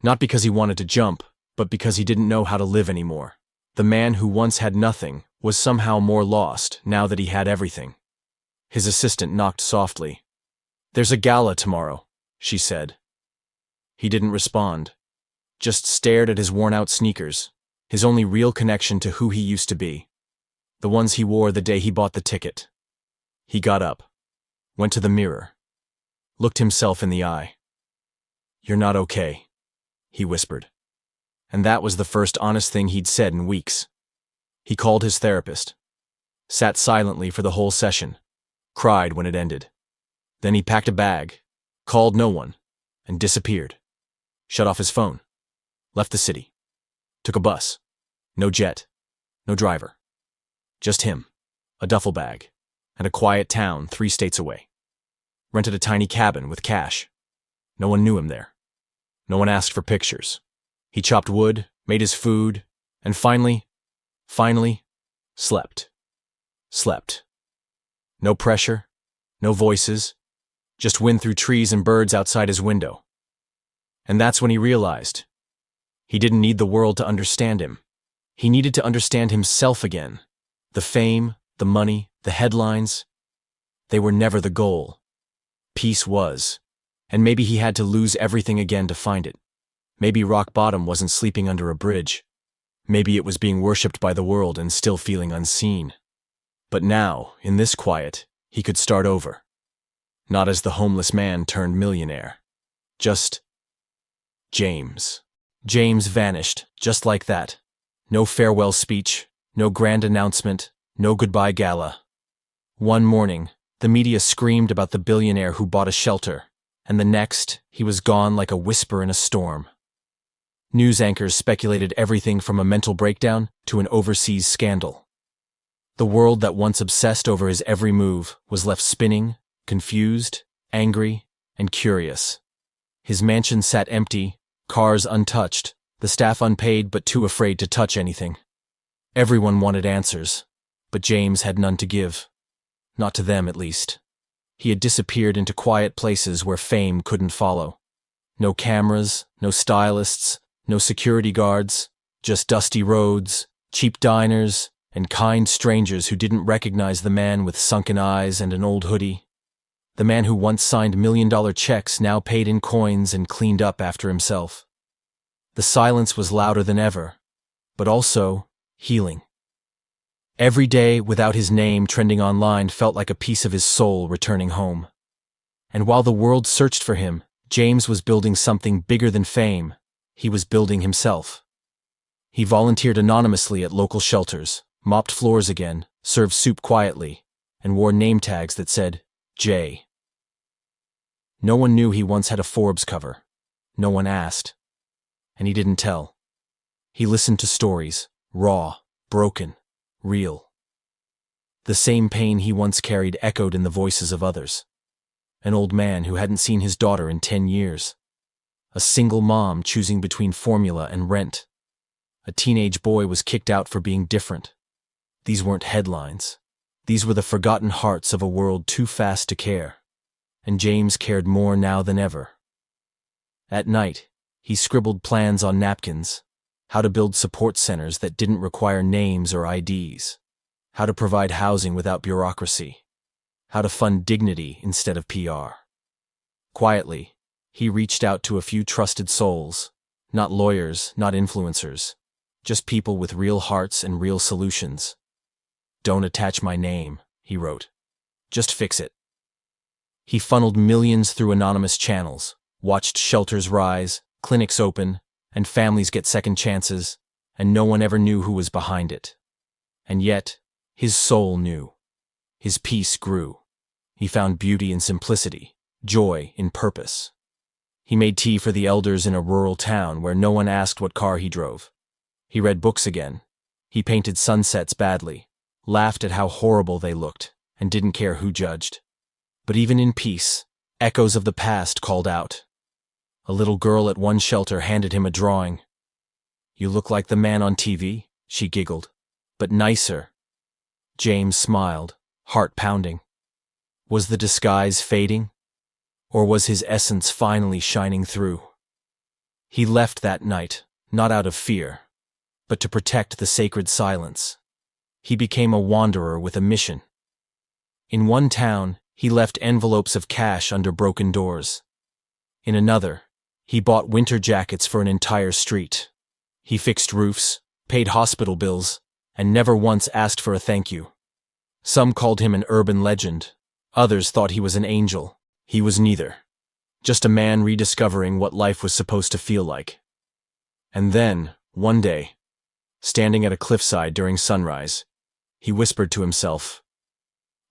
Not because he wanted to jump, but because he didn't know how to live anymore. The man who once had nothing was somehow more lost now that he had everything. His assistant knocked softly. "There's a gala tomorrow," she said. He didn't respond, just stared at his worn-out sneakers, his only real connection to who he used to be. The ones he wore the day he bought the ticket. He got up, went to the mirror, looked himself in the eye. "You're not okay," he whispered. And that was the first honest thing he'd said in weeks. He called his therapist, sat silently for the whole session, cried when it ended. Then he packed a bag, called no one, and disappeared. Shut off his phone. Left the city. Took a bus. No jet. No driver. Just him, a duffel bag, and a quiet town 3 states away. Rented a tiny cabin with cash. No one knew him there. No one asked for pictures. He chopped wood, made his food, and finally, slept. Slept. No pressure, no voices, just wind through trees and birds outside his window. And that's when he realized he didn't need the world to understand him. He needed to understand himself again. The fame, the money, the headlines, they were never the goal. Peace was. And maybe he had to lose everything again to find it. Maybe rock bottom wasn't sleeping under a bridge. Maybe it was being worshipped by the world and still feeling unseen. But now, in this quiet, he could start over. Not as the homeless man turned millionaire. Just James. James vanished, just like that. No farewell speech, no grand announcement, no goodbye gala. One morning, the media screamed about the billionaire who bought a shelter, and the next, he was gone like a whisper in a storm. News anchors speculated everything from a mental breakdown to an overseas scandal. The world that once obsessed over his every move was left spinning, confused, angry, and curious. His mansion sat empty, cars untouched, the staff unpaid but too afraid to touch anything. Everyone wanted answers, but James had none to give. Not to them, at least. He had disappeared into quiet places where fame couldn't follow. No cameras, no stylists, no security guards, just dusty roads, cheap diners, and kind strangers who didn't recognize the man with sunken eyes and an old hoodie. The man who once signed $1,000,000 checks now paid in coins and cleaned up after himself. The silence was louder than ever, but also healing. Every day without his name trending online felt like a piece of his soul returning home. And while the world searched for him, James was building something bigger than fame. He was building himself. He volunteered anonymously at local shelters, mopped floors again, served soup quietly, and wore name tags that said, J. No one knew he once had a Forbes cover. No one asked. And he didn't tell. He listened to stories, raw, broken, real. The same pain he once carried echoed in the voices of others. An old man who hadn't seen his daughter in 10 years. A single mom choosing between formula and rent. A teenage boy was kicked out for being different. These weren't headlines. These were the forgotten hearts of a world too fast to care. And James cared more now than ever. At night, he scribbled plans on napkins. How to build support centers that didn't require names or IDs. How to provide housing without bureaucracy. How to fund dignity instead of PR. Quietly, he reached out to a few trusted souls, not lawyers, not influencers, just people with real hearts and real solutions. Don't attach my name, he wrote. Just fix it. He funneled millions through anonymous channels, watched shelters rise, clinics open, and families get second chances, and no one ever knew who was behind it. And yet, his soul knew. His peace grew. He found beauty in simplicity, joy in purpose. He made tea for the elders in a rural town where no one asked what car he drove. He read books again. He painted sunsets badly, laughed at how horrible they looked, and didn't care who judged. But even in peace, echoes of the past called out. A little girl at one shelter handed him a drawing. You look like the man on TV, she giggled, but nicer. James smiled, heart pounding. Was the disguise fading? Or was his essence finally shining through? He left that night, not out of fear, but to protect the sacred silence. He became a wanderer with a mission. In one town, he left envelopes of cash under broken doors. In another, he bought winter jackets for an entire street. He fixed roofs, paid hospital bills, and never once asked for a thank you. Some called him an urban legend. Others thought he was an angel. He was neither. Just a man rediscovering what life was supposed to feel like. And then, one day, standing at a cliffside during sunrise, he whispered to himself,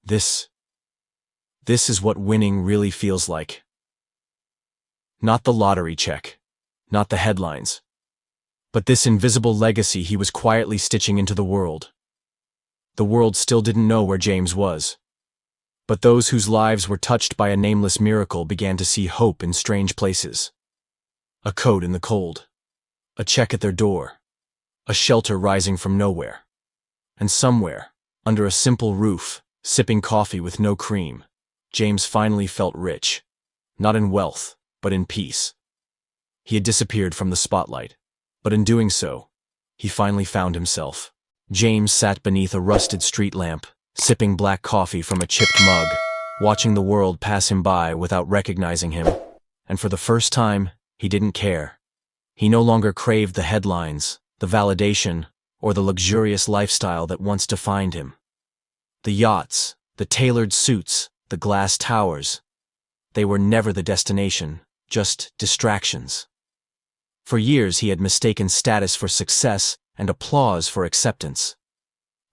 This This is what winning really feels like. Not the lottery check, not the headlines, but this invisible legacy he was quietly stitching into the world. The world still didn't know where James was. But those whose lives were touched by a nameless miracle began to see hope in strange places. A coat in the cold, a check at their door, a shelter rising from nowhere. And somewhere, under a simple roof, sipping coffee with no cream, James finally felt rich, not in wealth, but in peace. He had disappeared from the spotlight, but in doing so, he finally found himself. James sat beneath a rusted street lamp, sipping black coffee from a chipped mug, watching the world pass him by without recognizing him. And for the first time, he didn't care. He no longer craved the headlines, the validation, or the luxurious lifestyle that once defined him. The yachts, the tailored suits, the glass towers, they were never the destination, just distractions. For years he had mistaken status for success and applause for acceptance.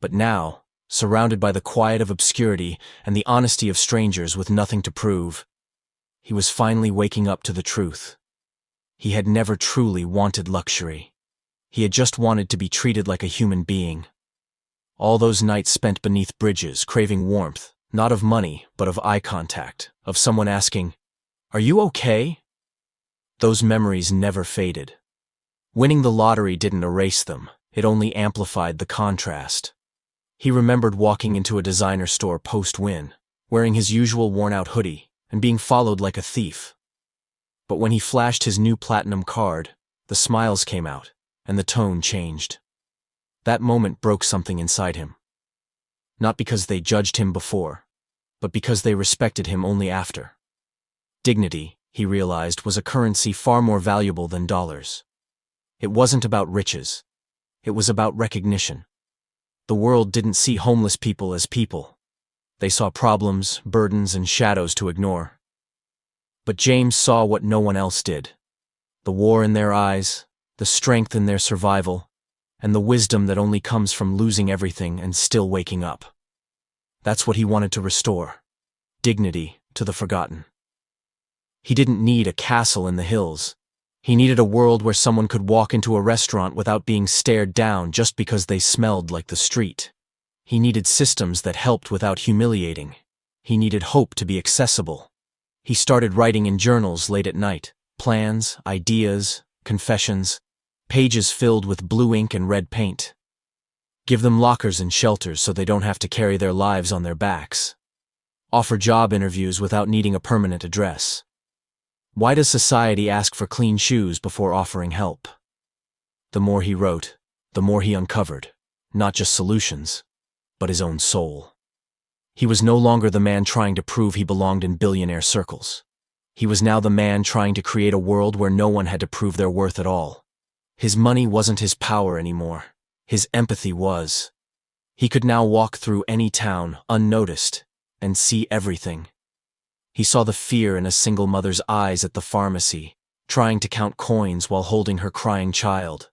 But now, surrounded by the quiet of obscurity and the honesty of strangers with nothing to prove, he was finally waking up to the truth. He had never truly wanted luxury. He had just wanted to be treated like a human being. All those nights spent beneath bridges, craving warmth, not of money, but of eye contact, of someone asking, "Are you okay?" Those memories never faded. Winning the lottery didn't erase them, it only amplified the contrast. He remembered walking into a designer store post-win, wearing his usual worn-out hoodie, and being followed like a thief. But when he flashed his new platinum card, the smiles came out, and the tone changed. That moment broke something inside him. Not because they judged him before, but because they respected him only after. Dignity, he realized, was a currency far more valuable than dollars. It wasn't about riches. It was about recognition. The world didn't see homeless people as people. They saw problems, burdens, and shadows to ignore. But James saw what no one else did. The war in their eyes, the strength in their survival, and the wisdom that only comes from losing everything and still waking up. That's what he wanted to restore. Dignity to the forgotten. He didn't need a castle in the hills. He needed a world where someone could walk into a restaurant without being stared down just because they smelled like the street. He needed systems that helped without humiliating. He needed hope to be accessible. He started writing in journals late at night, plans, ideas, confessions, pages filled with blue ink and red paint. Give them lockers and shelters so they don't have to carry their lives on their backs. Offer job interviews without needing a permanent address. Why does society ask for clean shoes before offering help? The more he wrote, the more he uncovered, not just solutions, but his own soul. He was no longer the man trying to prove he belonged in billionaire circles. He was now the man trying to create a world where no one had to prove their worth at all. His money wasn't his power anymore. His empathy was. He could now walk through any town, unnoticed, and see everything. He saw the fear in a single mother's eyes at the pharmacy, trying to count coins while holding her crying child.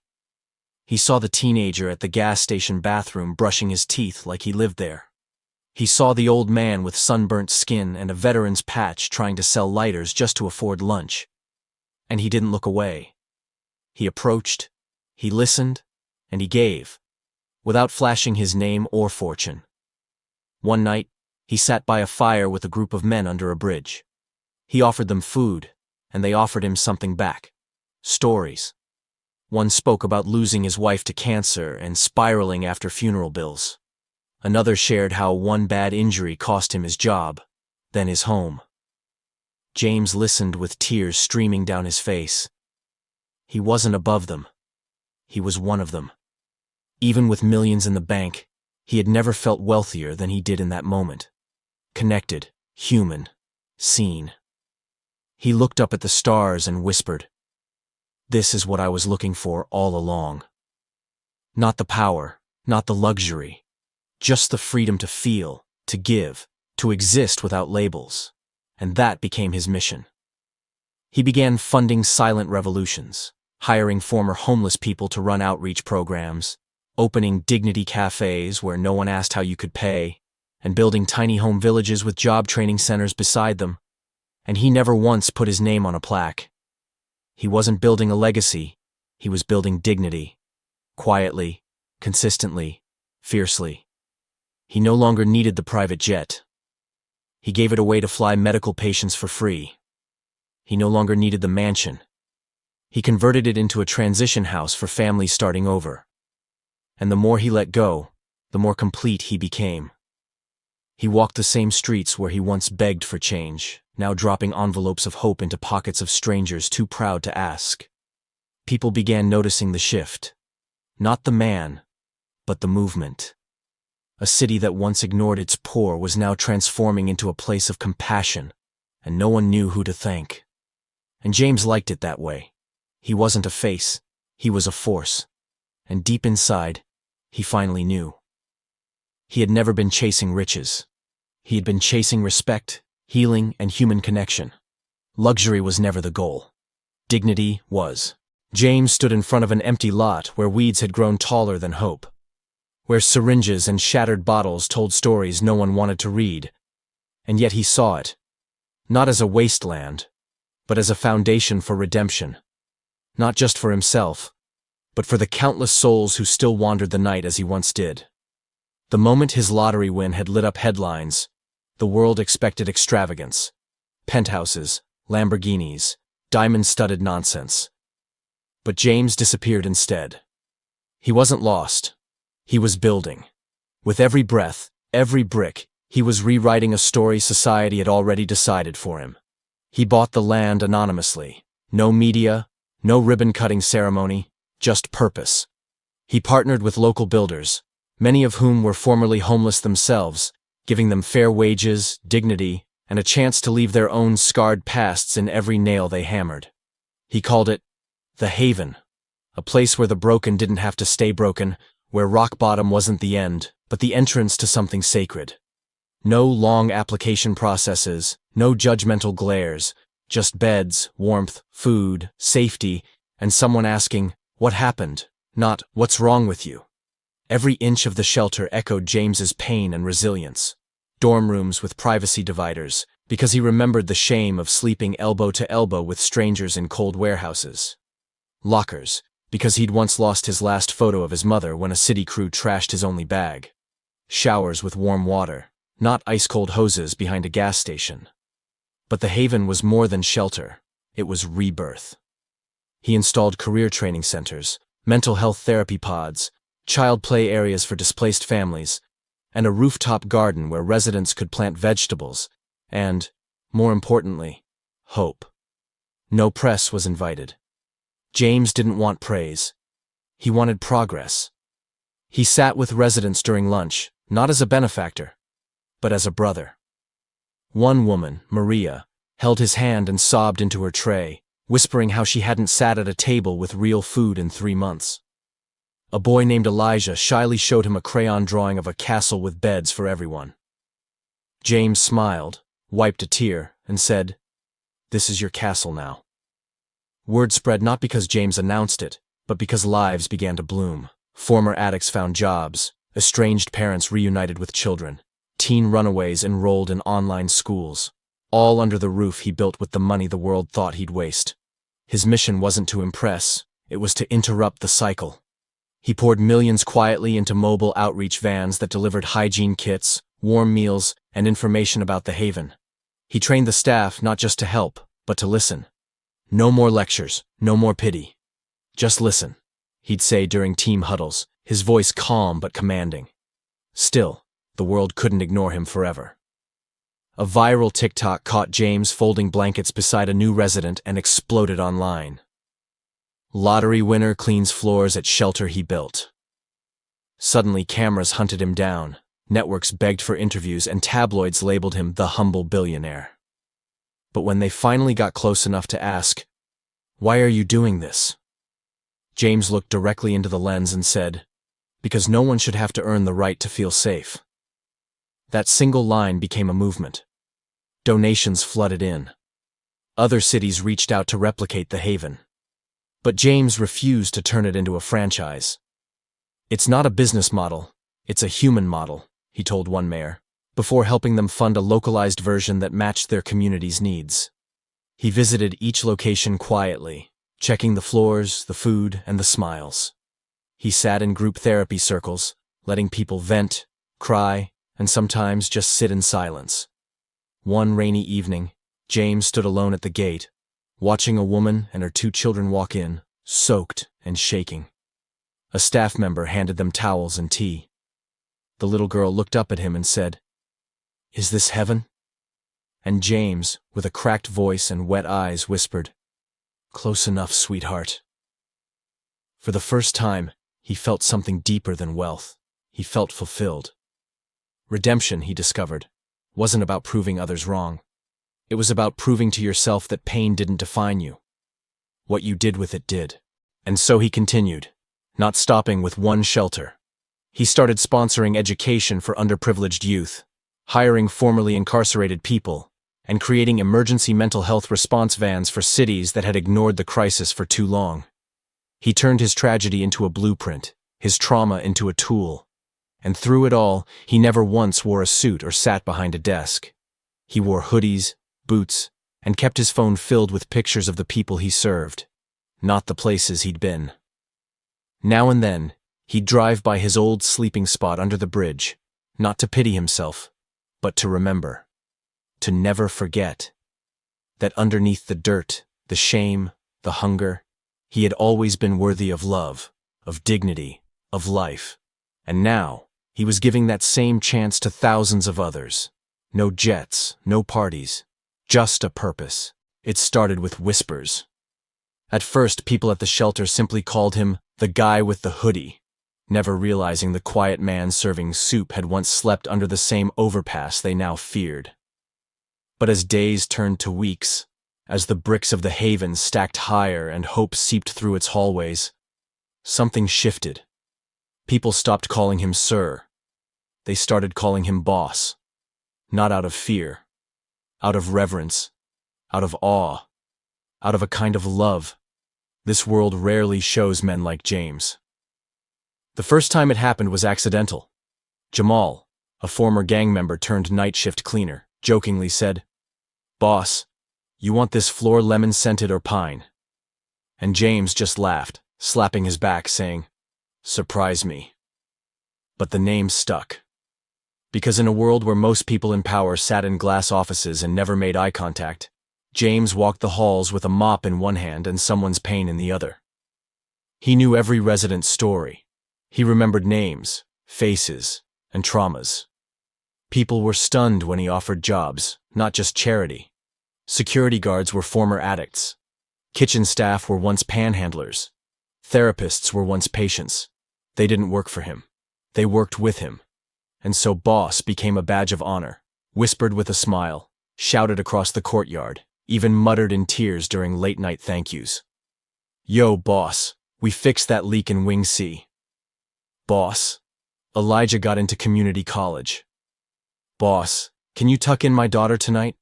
He saw the teenager at the gas station bathroom brushing his teeth like he lived there. He saw the old man with sunburnt skin and a veteran's patch trying to sell lighters just to afford lunch. And he didn't look away. He approached, he listened, and he gave, without flashing his name or fortune. One night, he sat by a fire with a group of men under a bridge. He offered them food, and they offered him something back. Stories. One spoke about losing his wife to cancer and spiraling after funeral bills. Another shared how one bad injury cost him his job, then his home. James listened with tears streaming down his face. He wasn't above them. He was one of them. Even with millions in the bank, he had never felt wealthier than he did in that moment. Connected, human, seen. He looked up at the stars and whispered, "This is what I was looking for all along." Not the power, not the luxury, just the freedom to feel, to give, to exist without labels. And that became his mission. He began funding silent revolutions, hiring former homeless people to run outreach programs, opening dignity cafes where no one asked how you could pay, and building tiny home villages with job training centers beside them, and he never once put his name on a plaque. He wasn't building a legacy, he was building dignity. Quietly, consistently, fiercely. He no longer needed the private jet. He gave it away to fly medical patients for free. He no longer needed the mansion. He converted it into a transition house for families starting over. And the more he let go, the more complete he became. He walked the same streets where he once begged for change, now dropping envelopes of hope into pockets of strangers too proud to ask. People began noticing the shift. Not the man, but the movement. A city that once ignored its poor was now transforming into a place of compassion, and no one knew who to thank. And James liked it that way. He wasn't a face, he was a force. And deep inside, he finally knew. He had never been chasing riches. He had been chasing respect, healing, and human connection. Luxury was never the goal. Dignity was. James stood in front of an empty lot where weeds had grown taller than hope, where syringes and shattered bottles told stories no one wanted to read. And yet he saw it, not as a wasteland, but as a foundation for redemption. Not just for himself, but for the countless souls who still wandered the night as he once did. The moment his lottery win had lit up headlines, the world expected extravagance. Penthouses, Lamborghinis, diamond-studded nonsense. But James disappeared instead. He wasn't lost. He was building. With every breath, every brick, he was rewriting a story society had already decided for him. He bought the land anonymously. No media, no ribbon-cutting ceremony, just purpose. He partnered with local builders, many of whom were formerly homeless themselves, giving them fair wages, dignity, and a chance to leave their own scarred pasts in every nail they hammered. He called it the Haven, a place where the broken didn't have to stay broken, where rock bottom wasn't the end, but the entrance to something sacred. No long application processes, no judgmental glares, just beds, warmth, food, safety, and someone asking, "What happened?" Not, "What's wrong with you?" Every inch of the shelter echoed James's pain and resilience. Dorm rooms with privacy dividers, because he remembered the shame of sleeping elbow to elbow with strangers in cold warehouses. Lockers, because he'd once lost his last photo of his mother when a city crew trashed his only bag. Showers with warm water, not ice-cold hoses behind a gas station. But the Haven was more than shelter, it was rebirth. He installed career training centers, mental health therapy pods, child play areas for displaced families, and a rooftop garden where residents could plant vegetables, and, more importantly, hope. No press was invited. James didn't want praise. He wanted progress. He sat with residents during lunch, not as a benefactor, but as a brother. One woman, Maria, held his hand and sobbed into her tray, whispering how she hadn't sat at a table with real food in 3 months. A boy named Elijah shyly showed him a crayon drawing of a castle with beds for everyone. James smiled, wiped a tear, and said, "This is your castle now." Word spread not because James announced it, but because lives began to bloom. Former addicts found jobs, estranged parents reunited with children, teen runaways enrolled in online schools, all under the roof he built with the money the world thought he'd waste. His mission wasn't to impress, it was to interrupt the cycle. He poured millions quietly into mobile outreach vans that delivered hygiene kits, warm meals, and information about the Haven. He trained the staff not just to help, but to listen. "No more lectures, no more pity. Just listen," he'd say during team huddles, his voice calm but commanding. Still, the world couldn't ignore him forever. A viral TikTok caught James folding blankets beside a new resident and exploded online. Lottery winner cleans floors at shelter he built. Suddenly cameras hunted him down, networks begged for interviews, and tabloids labeled him the humble billionaire. But when they finally got close enough to ask, "Why are you doing this?" James looked directly into the lens and said, "Because no one should have to earn the right to feel safe." That single line became a movement. Donations flooded in. Other cities reached out to replicate the Haven. But James refused to turn it into a franchise. "It's not a business model, it's a human model," he told one mayor. before helping them fund a localized version that matched their community's needs. He visited each location quietly, checking the floors, the food, and the smiles. He sat in group therapy circles, letting people vent, cry, and sometimes just sit in silence. One rainy evening, James stood alone at the gate, watching a woman and her 2 children walk in, soaked and shaking. A staff member handed them towels and tea. The little girl looked up at him and said, "Is this heaven?" And James, with a cracked voice and wet eyes, whispered, "Close enough, sweetheart." For the first time, he felt something deeper than wealth. He felt fulfilled. Redemption, he discovered, wasn't about proving others wrong. It was about proving to yourself that pain didn't define you. What you did with it did. And so he continued, not stopping with one shelter. He started sponsoring education for underprivileged youth, hiring formerly incarcerated people, and creating emergency mental health response vans for cities that had ignored the crisis for too long. He turned his tragedy into a blueprint, his trauma into a tool. And through it all, he never once wore a suit or sat behind a desk. He wore hoodies, boots, and kept his phone filled with pictures of the people he served, not the places he'd been. Now and then, he'd drive by his old sleeping spot under the bridge, not to pity himself, but to remember. To never forget that underneath the dirt, the shame, the hunger, he had always been worthy of love, of dignity, of life. And now, he was giving that same chance to thousands of others. No jets, no parties, just a purpose. It started with whispers. At first, people at the shelter simply called him the guy with the hoodie, never realizing the quiet man serving soup had once slept under the same overpass they now feared. But as days turned to weeks, as the bricks of the haven stacked higher and hope seeped through its hallways, something shifted. People stopped calling him sir. They started calling him boss. Not out of fear, out of reverence, out of awe, out of a kind of love. This world rarely shows men like James. The first time it happened was accidental. Jamal, a former gang member turned night shift cleaner, jokingly said, "Boss, you want this floor lemon-scented or pine?" And James just laughed, slapping his back, saying, "Surprise me." But the name stuck. Because in a world where most people in power sat in glass offices and never made eye contact, James walked the halls with a mop in one hand and someone's pain in the other. He knew every resident's story. He remembered names, faces, and traumas. People were stunned when he offered jobs, not just charity. Security guards were former addicts. Kitchen staff were once panhandlers. Therapists were once patients. They didn't work for him. They worked with him. And so boss became a badge of honor, whispered with a smile, shouted across the courtyard, even muttered in tears during late-night thank yous. "Yo, boss, we fixed that leak in Wing C." "Boss, Elijah got into community college." "Boss, can you tuck in my daughter tonight?"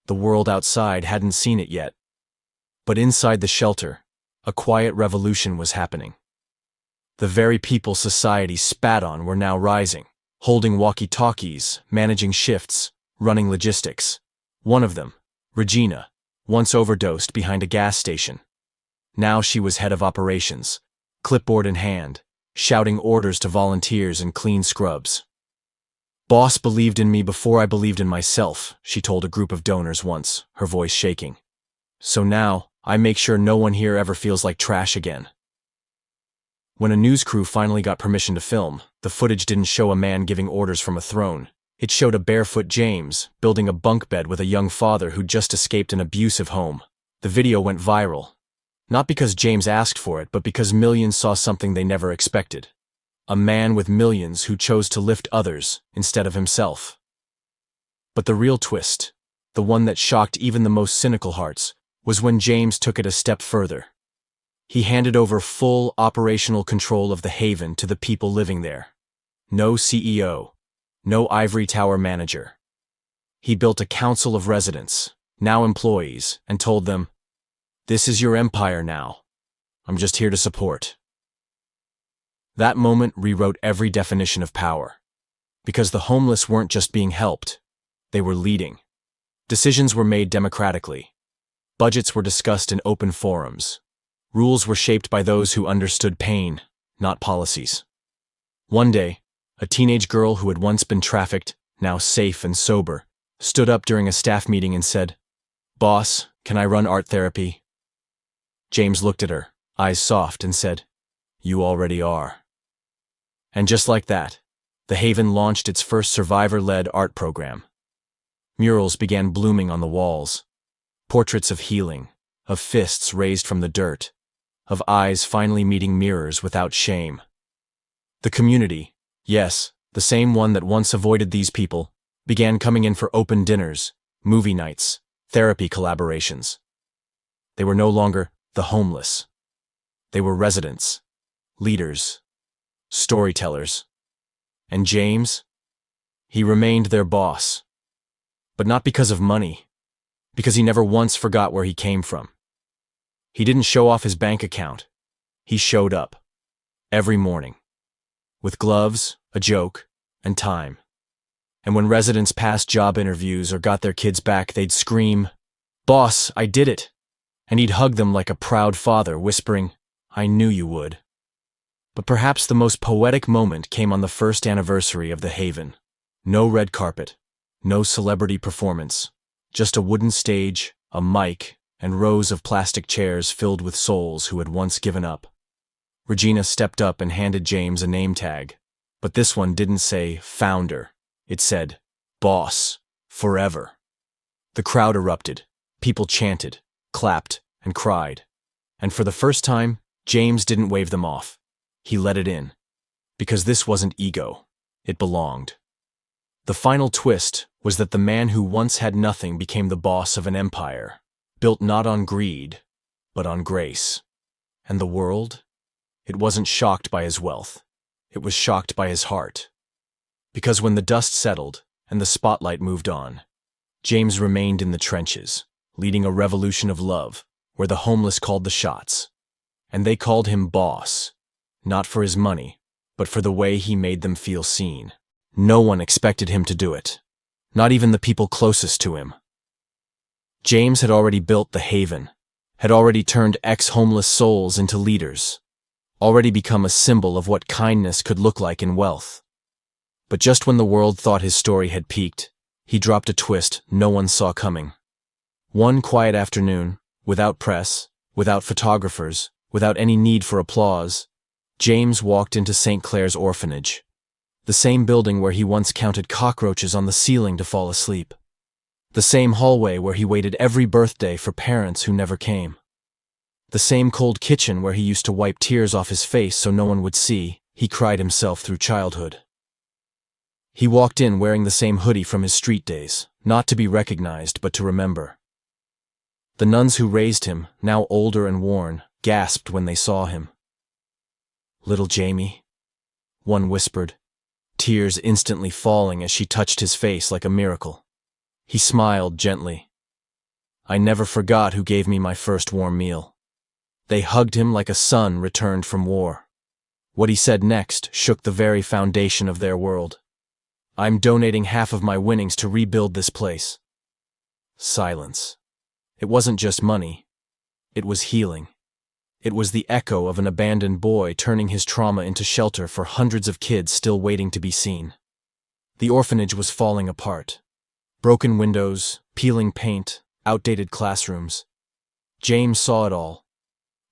The world outside hadn't seen it yet. But inside the shelter, a quiet revolution was happening. The very people society spat on were now rising, holding walkie-talkies, managing shifts, running logistics. One of them, Regina, once overdosed behind a gas station. Now she was head of operations, clipboard in hand, shouting orders to volunteers in clean scrubs. "Boss believed in me before I believed in myself," she told a group of donors once, her voice shaking. "So now, I make sure no one here ever feels like trash again." When a news crew finally got permission to film, the footage didn't show a man giving orders from a throne. It showed a barefoot James building a bunk bed with a young father who'd just escaped an abusive home. The video went viral. Not because James asked for it, but because millions saw something they never expected. A man with millions who chose to lift others instead of himself. But the real twist, the one that shocked even the most cynical hearts, was when James took it a step further. He handed over full operational control of the haven to the people living there. No CEO, no ivory tower manager. He built a council of residents, now employees, and told them, "This is your empire now. I'm just here to support." That moment rewrote every definition of power. Because the homeless weren't just being helped, they were leading. Decisions were made democratically. Budgets were discussed in open forums. Rules were shaped by those who understood pain, not policies. One day, a teenage girl who had once been trafficked, now safe and sober, stood up during a staff meeting and said, "Boss, can I run art therapy?" James looked at her, eyes soft, and said, "You already are." And just like that, the Haven launched its first survivor-led art program. Murals began blooming on the walls. Portraits of healing, of fists raised from the dirt, of eyes finally meeting mirrors without shame. The community, yes, the same one that once avoided these people, began coming in for open dinners, movie nights, therapy collaborations. They were no longer the homeless. They were residents, leaders, storytellers. And James? He remained their boss. But not because of money, because he never once forgot where he came from. He didn't show off his bank account. He showed up. Every morning. With gloves, a joke, and time. And when residents passed job interviews or got their kids back, they'd scream, "Boss, I did it!" And he'd hug them like a proud father, whispering, "I knew you would." But perhaps the most poetic moment came on the first anniversary of the Haven. No red carpet, no celebrity performance, just a wooden stage, a mic, and rows of plastic chairs filled with souls who had once given up. Regina stepped up and handed James a name tag, but this one didn't say founder. It said, "Boss, forever." The crowd erupted. People chanted, clapped, and cried. And for the first time, James didn't wave them off. He let it in. Because this wasn't ego. It belonged. The final twist was that the man who once had nothing became the boss of an empire, built not on greed, but on grace. And the world? It wasn't shocked by his wealth. It was shocked by his heart. Because when the dust settled and the spotlight moved on, James remained in the trenches, leading a revolution of love, where the homeless called the shots. And they called him boss. Not for his money, but for the way he made them feel seen. No one expected him to do it. Not even the people closest to him. James had already built the Haven, had already turned ex-homeless souls into leaders, already become a symbol of what kindness could look like in wealth. But just when the world thought his story had peaked, he dropped a twist no one saw coming. One quiet afternoon, without press, without photographers, without any need for applause, James walked into St. Clair's orphanage, the same building where he once counted cockroaches on the ceiling to fall asleep, the same hallway where he waited every birthday for parents who never came, the same cold kitchen where he used to wipe tears off his face so no one would see he cried himself through childhood. He walked in wearing the same hoodie from his street days, not to be recognized but to remember. The nuns who raised him, now older and worn, gasped when they saw him. "Little Jamie," one whispered, tears instantly falling as she touched his face like a miracle. He smiled gently. "I never forgot who gave me my first warm meal." They hugged him like a son returned from war. What he said next shook the very foundation of their world. "I'm donating half of my winnings to rebuild this place." Silence. It wasn't just money. It was healing. It was the echo of an abandoned boy turning his trauma into shelter for hundreds of kids still waiting to be seen. The orphanage was falling apart. Broken windows, peeling paint, outdated classrooms. James saw it all.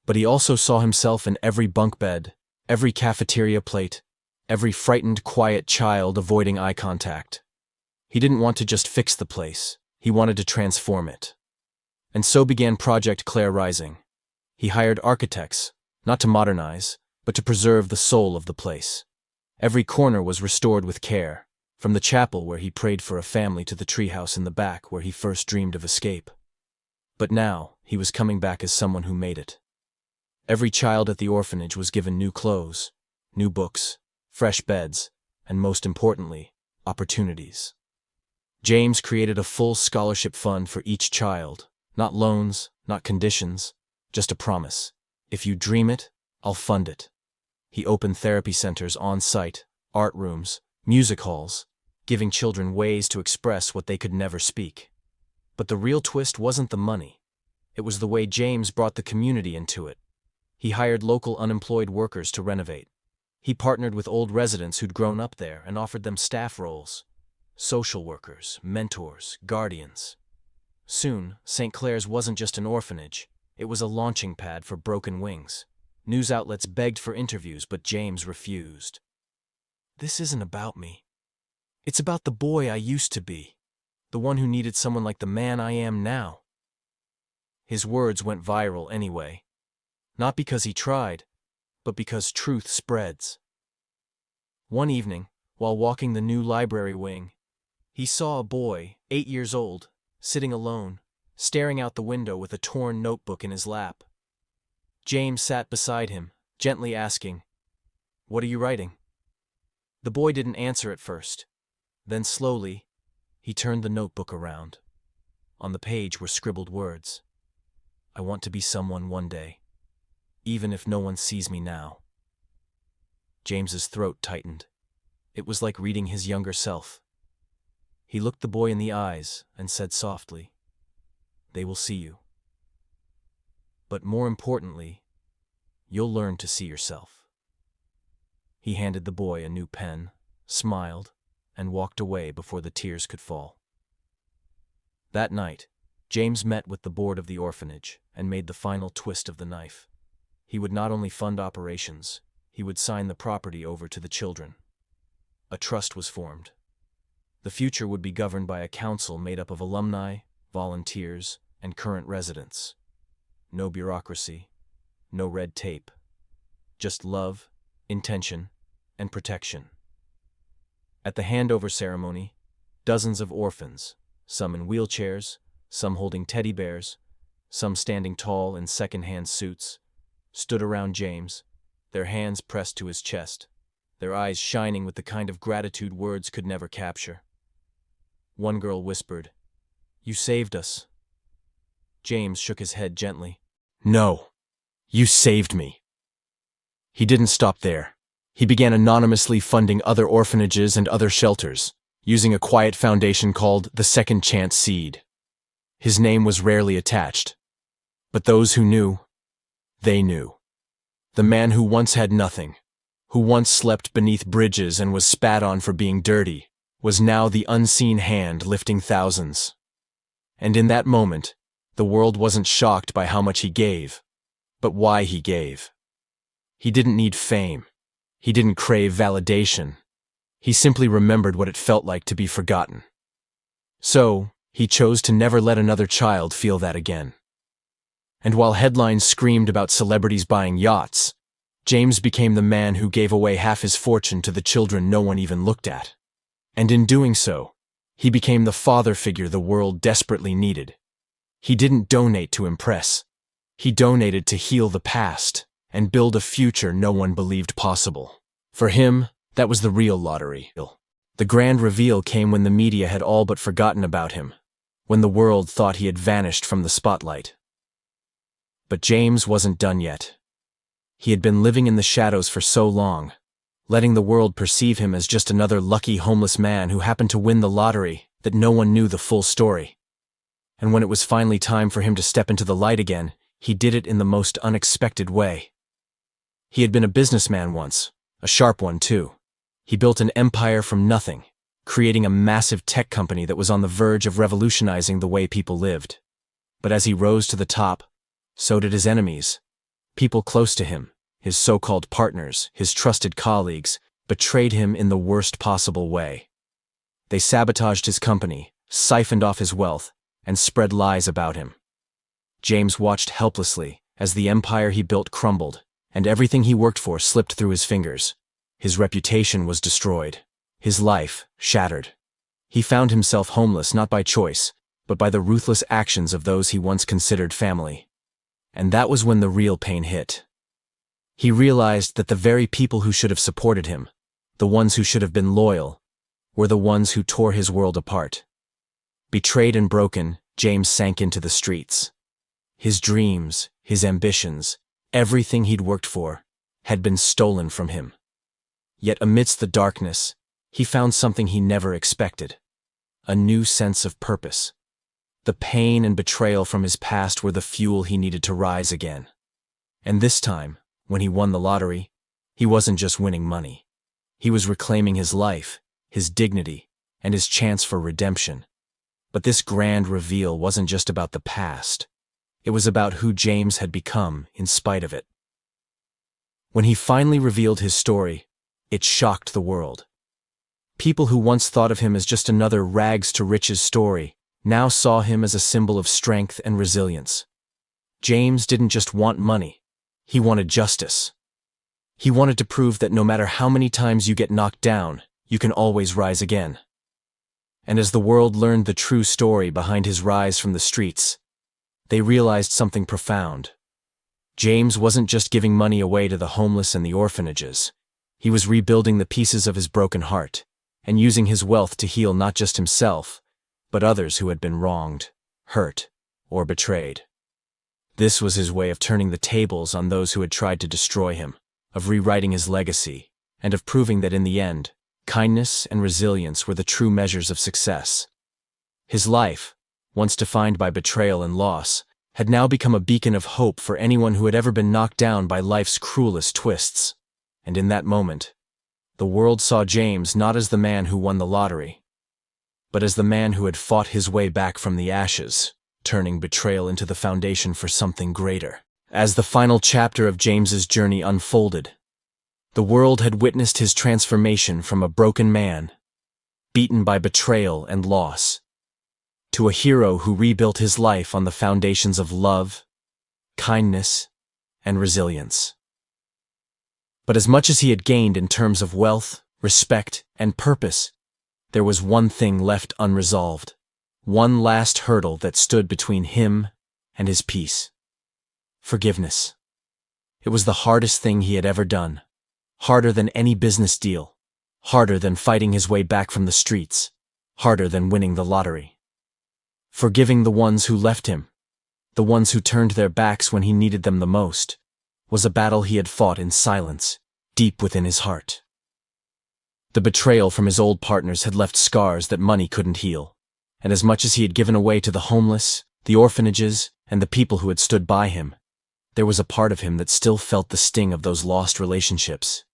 But he also saw himself in every bunk bed, every cafeteria plate, every frightened, quiet child avoiding eye contact. He didn't want to just fix the place. He wanted to transform it. And so began Project Claire Rising. He hired architects, not to modernize, but to preserve the soul of the place. Every corner was restored with care, from the chapel where he prayed for a family to the treehouse in the back where he first dreamed of escape. But now, he was coming back as someone who made it. Every child at the orphanage was given new clothes, new books, fresh beds, and most importantly, opportunities. James created a full scholarship fund for each child, not loans, not conditions, just a promise. If you dream it, I'll fund it. He opened therapy centers on site, art rooms, music halls, giving children ways to express what they could never speak. But the real twist wasn't the money. It was the way James brought the community into it. He hired local unemployed workers to renovate. He partnered with old residents who'd grown up there and offered them staff roles. Social workers, mentors, guardians. Soon, St. Clair's wasn't just an orphanage, it was a launching pad for broken wings. News outlets begged for interviews, but James refused. "This isn't about me. It's about the boy I used to be, the one who needed someone like the man I am now." His words went viral anyway. Not because he tried, but because truth spreads. One evening, while walking the new library wing, he saw a boy, 8 years old, sitting alone, staring out the window with a torn notebook in his lap. James sat beside him, gently asking, "What are you writing?" The boy didn't answer at first. Then slowly, he turned the notebook around. On the page were scribbled words. "I want to be someone one day, even if no one sees me now." James's throat tightened. It was like reading his younger self. He looked the boy in the eyes and said softly, "They will see you. But more importantly, you'll learn to see yourself." He handed the boy a new pen, smiled, and walked away before the tears could fall. That night, James met with the board of the orphanage and made the final twist of the knife. He would not only fund operations, he would sign the property over to the children. A trust was formed. The future would be governed by a council made up of alumni, volunteers, and current residents. No bureaucracy, no red tape. Just love, intention, and protection. At the handover ceremony, dozens of orphans, some in wheelchairs, some holding teddy bears, some standing tall in second-hand suits, stood around James, their hands pressed to his chest, their eyes shining with the kind of gratitude words could never capture. One girl whispered, "You saved us." James shook his head gently. "No, you saved me." He didn't stop there. He began anonymously funding other orphanages and other shelters, using a quiet foundation called the Second Chance Seed. His name was rarely attached. But those who knew, they knew. The man who once had nothing, who once slept beneath bridges and was spat on for being dirty, was now the unseen hand lifting thousands. And in that moment, the world wasn't shocked by how much he gave, but why he gave. He didn't need fame. He didn't crave validation. He simply remembered what it felt like to be forgotten. So, he chose to never let another child feel that again. And while headlines screamed about celebrities buying yachts, James became the man who gave away half his fortune to the children no one even looked at. And in doing so, he became the father figure the world desperately needed. He didn't donate to impress. He donated to heal the past and build a future no one believed possible. For him, that was the real lottery. The grand reveal came when the media had all but forgotten about him, when the world thought he had vanished from the spotlight. But James wasn't done yet. He had been living in the shadows for so long, letting the world perceive him as just another lucky homeless man who happened to win the lottery, that no one knew the full story. And when it was finally time for him to step into the light again, he did it in the most unexpected way. He had been a businessman once, a sharp one too. He built an empire from nothing, creating a massive tech company that was on the verge of revolutionizing the way people lived. But as he rose to the top, so did his enemies. People close to him, his so-called partners, his trusted colleagues, betrayed him in the worst possible way. They sabotaged his company, siphoned off his wealth, and spread lies about him. James watched helplessly as the empire he built crumbled, and everything he worked for slipped through his fingers. His reputation was destroyed, his life shattered. He found himself homeless not by choice, but by the ruthless actions of those he once considered family. And that was when the real pain hit. He realized that the very people who should have supported him, the ones who should have been loyal, were the ones who tore his world apart. Betrayed and broken, James sank into the streets. His dreams, his ambitions, everything he'd worked for, had been stolen from him. Yet amidst the darkness, he found something he never expected: a new sense of purpose. The pain and betrayal from his past were the fuel he needed to rise again. And this time, when he won the lottery, he wasn't just winning money. He was reclaiming his life, his dignity, and his chance for redemption. But this grand reveal wasn't just about the past. It was about who James had become in spite of it. When he finally revealed his story, it shocked the world. People who once thought of him as just another rags-to-riches story now saw him as a symbol of strength and resilience. James didn't just want money. He wanted justice. He wanted to prove that no matter how many times you get knocked down, you can always rise again. And as the world learned the true story behind his rise from the streets, they realized something profound. James wasn't just giving money away to the homeless and the orphanages. He was rebuilding the pieces of his broken heart and using his wealth to heal not just himself, but others who had been wronged, hurt, or betrayed. This was his way of turning the tables on those who had tried to destroy him, of rewriting his legacy, and of proving that in the end, kindness and resilience were the true measures of success. His life, once defined by betrayal and loss, had now become a beacon of hope for anyone who had ever been knocked down by life's cruelest twists. And in that moment, the world saw James not as the man who won the lottery, but as the man who had fought his way back from the ashes, turning betrayal into the foundation for something greater. As the final chapter of James's journey unfolded, the world had witnessed his transformation from a broken man, beaten by betrayal and loss, to a hero who rebuilt his life on the foundations of love, kindness, and resilience. But as much as he had gained in terms of wealth, respect, and purpose, there was one thing left unresolved, one last hurdle that stood between him and his peace: forgiveness. It was the hardest thing he had ever done, harder than any business deal, harder than fighting his way back from the streets, harder than winning the lottery. Forgiving the ones who left him, the ones who turned their backs when he needed them the most, was a battle he had fought in silence, deep within his heart. The betrayal from his old partners had left scars that money couldn't heal, and as much as he had given away to the homeless, the orphanages, and the people who had stood by him, there was a part of him that still felt the sting of those lost relationships.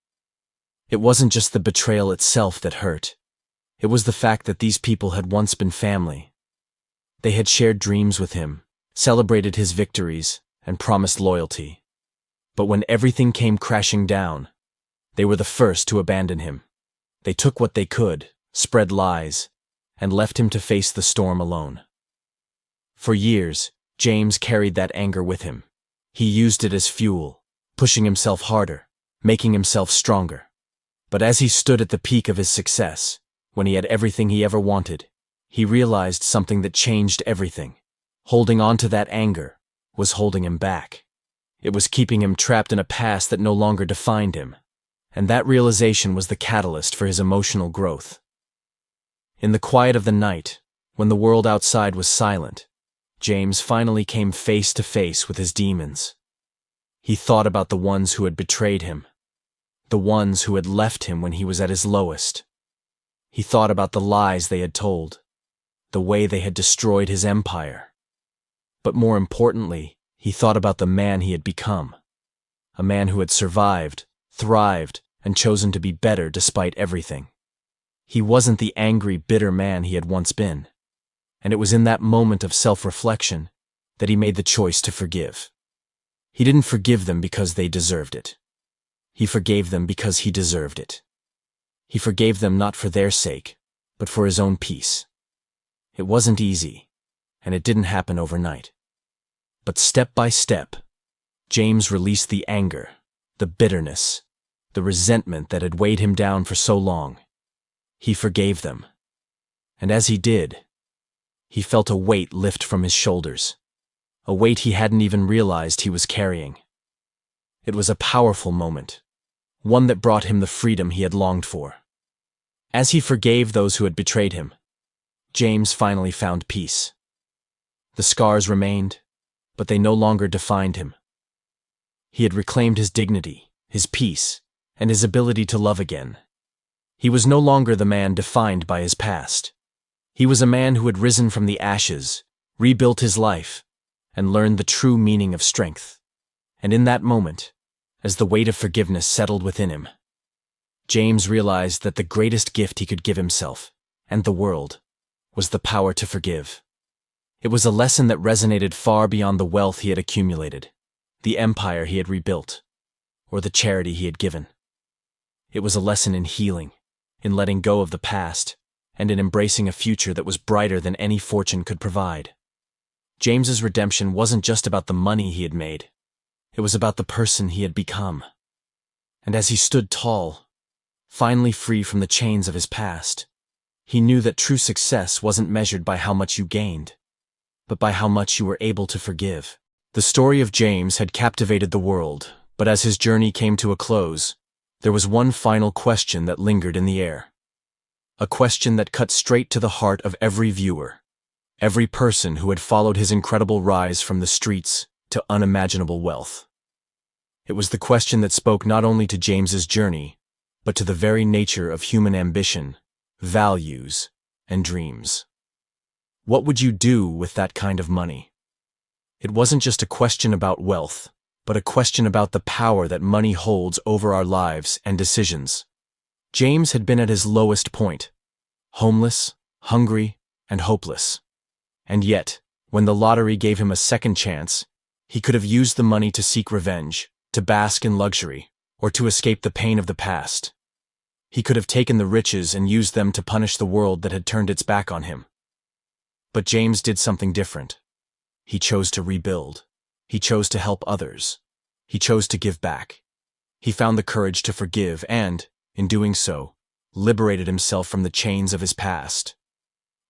It wasn't just the betrayal itself that hurt. It was the fact that these people had once been family. They had shared dreams with him, celebrated his victories, and promised loyalty. But when everything came crashing down, they were the first to abandon him. They took what they could, spread lies, and left him to face the storm alone. For years, James carried that anger with him. He used it as fuel, pushing himself harder, making himself stronger. But as he stood at the peak of his success, when he had everything he ever wanted, he realized something that changed everything. Holding on to that anger was holding him back. It was keeping him trapped in a past that no longer defined him. And that realization was the catalyst for his emotional growth. In the quiet of the night, when the world outside was silent, James finally came face to face with his demons. He thought about the ones who had betrayed him, the ones who had left him when he was at his lowest. He thought about the lies they had told, the way they had destroyed his empire. But more importantly, he thought about the man he had become, a man who had survived, thrived, and chosen to be better despite everything. He wasn't the angry, bitter man he had once been, and it was in that moment of self-reflection that he made the choice to forgive. He didn't forgive them because they deserved it. He forgave them because he deserved it. He forgave them not for their sake, but for his own peace. It wasn't easy, and it didn't happen overnight. But step by step, James released the anger, the bitterness, the resentment that had weighed him down for so long. He forgave them. And as he did, he felt a weight lift from his shoulders, a weight he hadn't even realized he was carrying. It was a powerful moment, one that brought him the freedom he had longed for. As he forgave those who had betrayed him, James finally found peace. The scars remained, but they no longer defined him. He had reclaimed his dignity, his peace, and his ability to love again. He was no longer the man defined by his past. He was a man who had risen from the ashes, rebuilt his life, and learned the true meaning of strength. And in that moment, as the weight of forgiveness settled within him, James realized that the greatest gift he could give himself, and the world, was the power to forgive. It was a lesson that resonated far beyond the wealth he had accumulated, the empire he had rebuilt, or the charity he had given. It was a lesson in healing, in letting go of the past, and in embracing a future that was brighter than any fortune could provide. James's redemption wasn't just about the money he had made. It was about the person he had become. And as he stood tall, finally free from the chains of his past, he knew that true success wasn't measured by how much you gained, but by how much you were able to forgive. The story of James had captivated the world, but as his journey came to a close, there was one final question that lingered in the air. A question that cut straight to the heart of every viewer, every person who had followed his incredible rise from the streets to unimaginable wealth. It was the question that spoke not only to James's journey, but to the very nature of human ambition, values, and dreams. What would you do with that kind of money? It wasn't just a question about wealth, but a question about the power that money holds over our lives and decisions. James had been at his lowest point, homeless, hungry, and hopeless. And yet, when the lottery gave him a second chance, he could have used the money to seek revenge, to bask in luxury, or to escape the pain of the past. He could have taken the riches and used them to punish the world that had turned its back on him. But James did something different. He chose to rebuild. He chose to help others. He chose to give back. He found the courage to forgive and, in doing so, liberated himself from the chains of his past.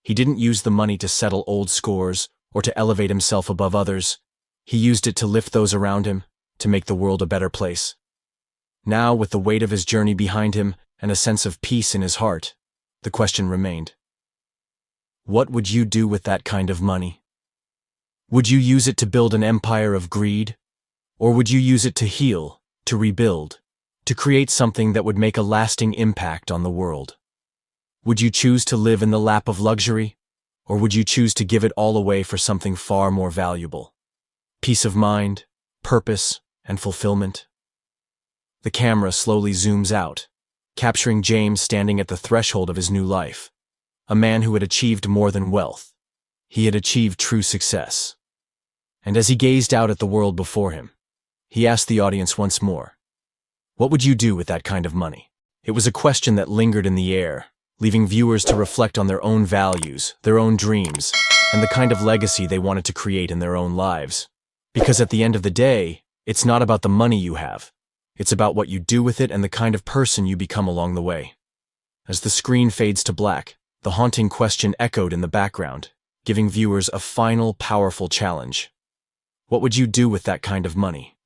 He didn't use the money to settle old scores or to elevate himself above others. He used it to lift those around him, to make the world a better place. Now, with the weight of his journey behind him and a sense of peace in his heart, the question remained: what would you do with that kind of money? Would you use it to build an empire of greed? Or would you use it to heal, to rebuild, to create something that would make a lasting impact on the world? Would you choose to live in the lap of luxury? Or would you choose to give it all away for something far more valuable? Peace of mind, purpose, and fulfillment. The camera slowly zooms out, capturing James standing at the threshold of his new life. A man who had achieved more than wealth. He had achieved true success. And as he gazed out at the world before him, he asked the audience once more, what would you do with that kind of money? It was a question that lingered in the air, leaving viewers to reflect on their own values, their own dreams, and the kind of legacy they wanted to create in their own lives. Because at the end of the day, it's not about the money you have. It's about what you do with it and the kind of person you become along the way. As the screen fades to black, the haunting question echoed in the background, giving viewers a final, powerful challenge. What would you do with that kind of money?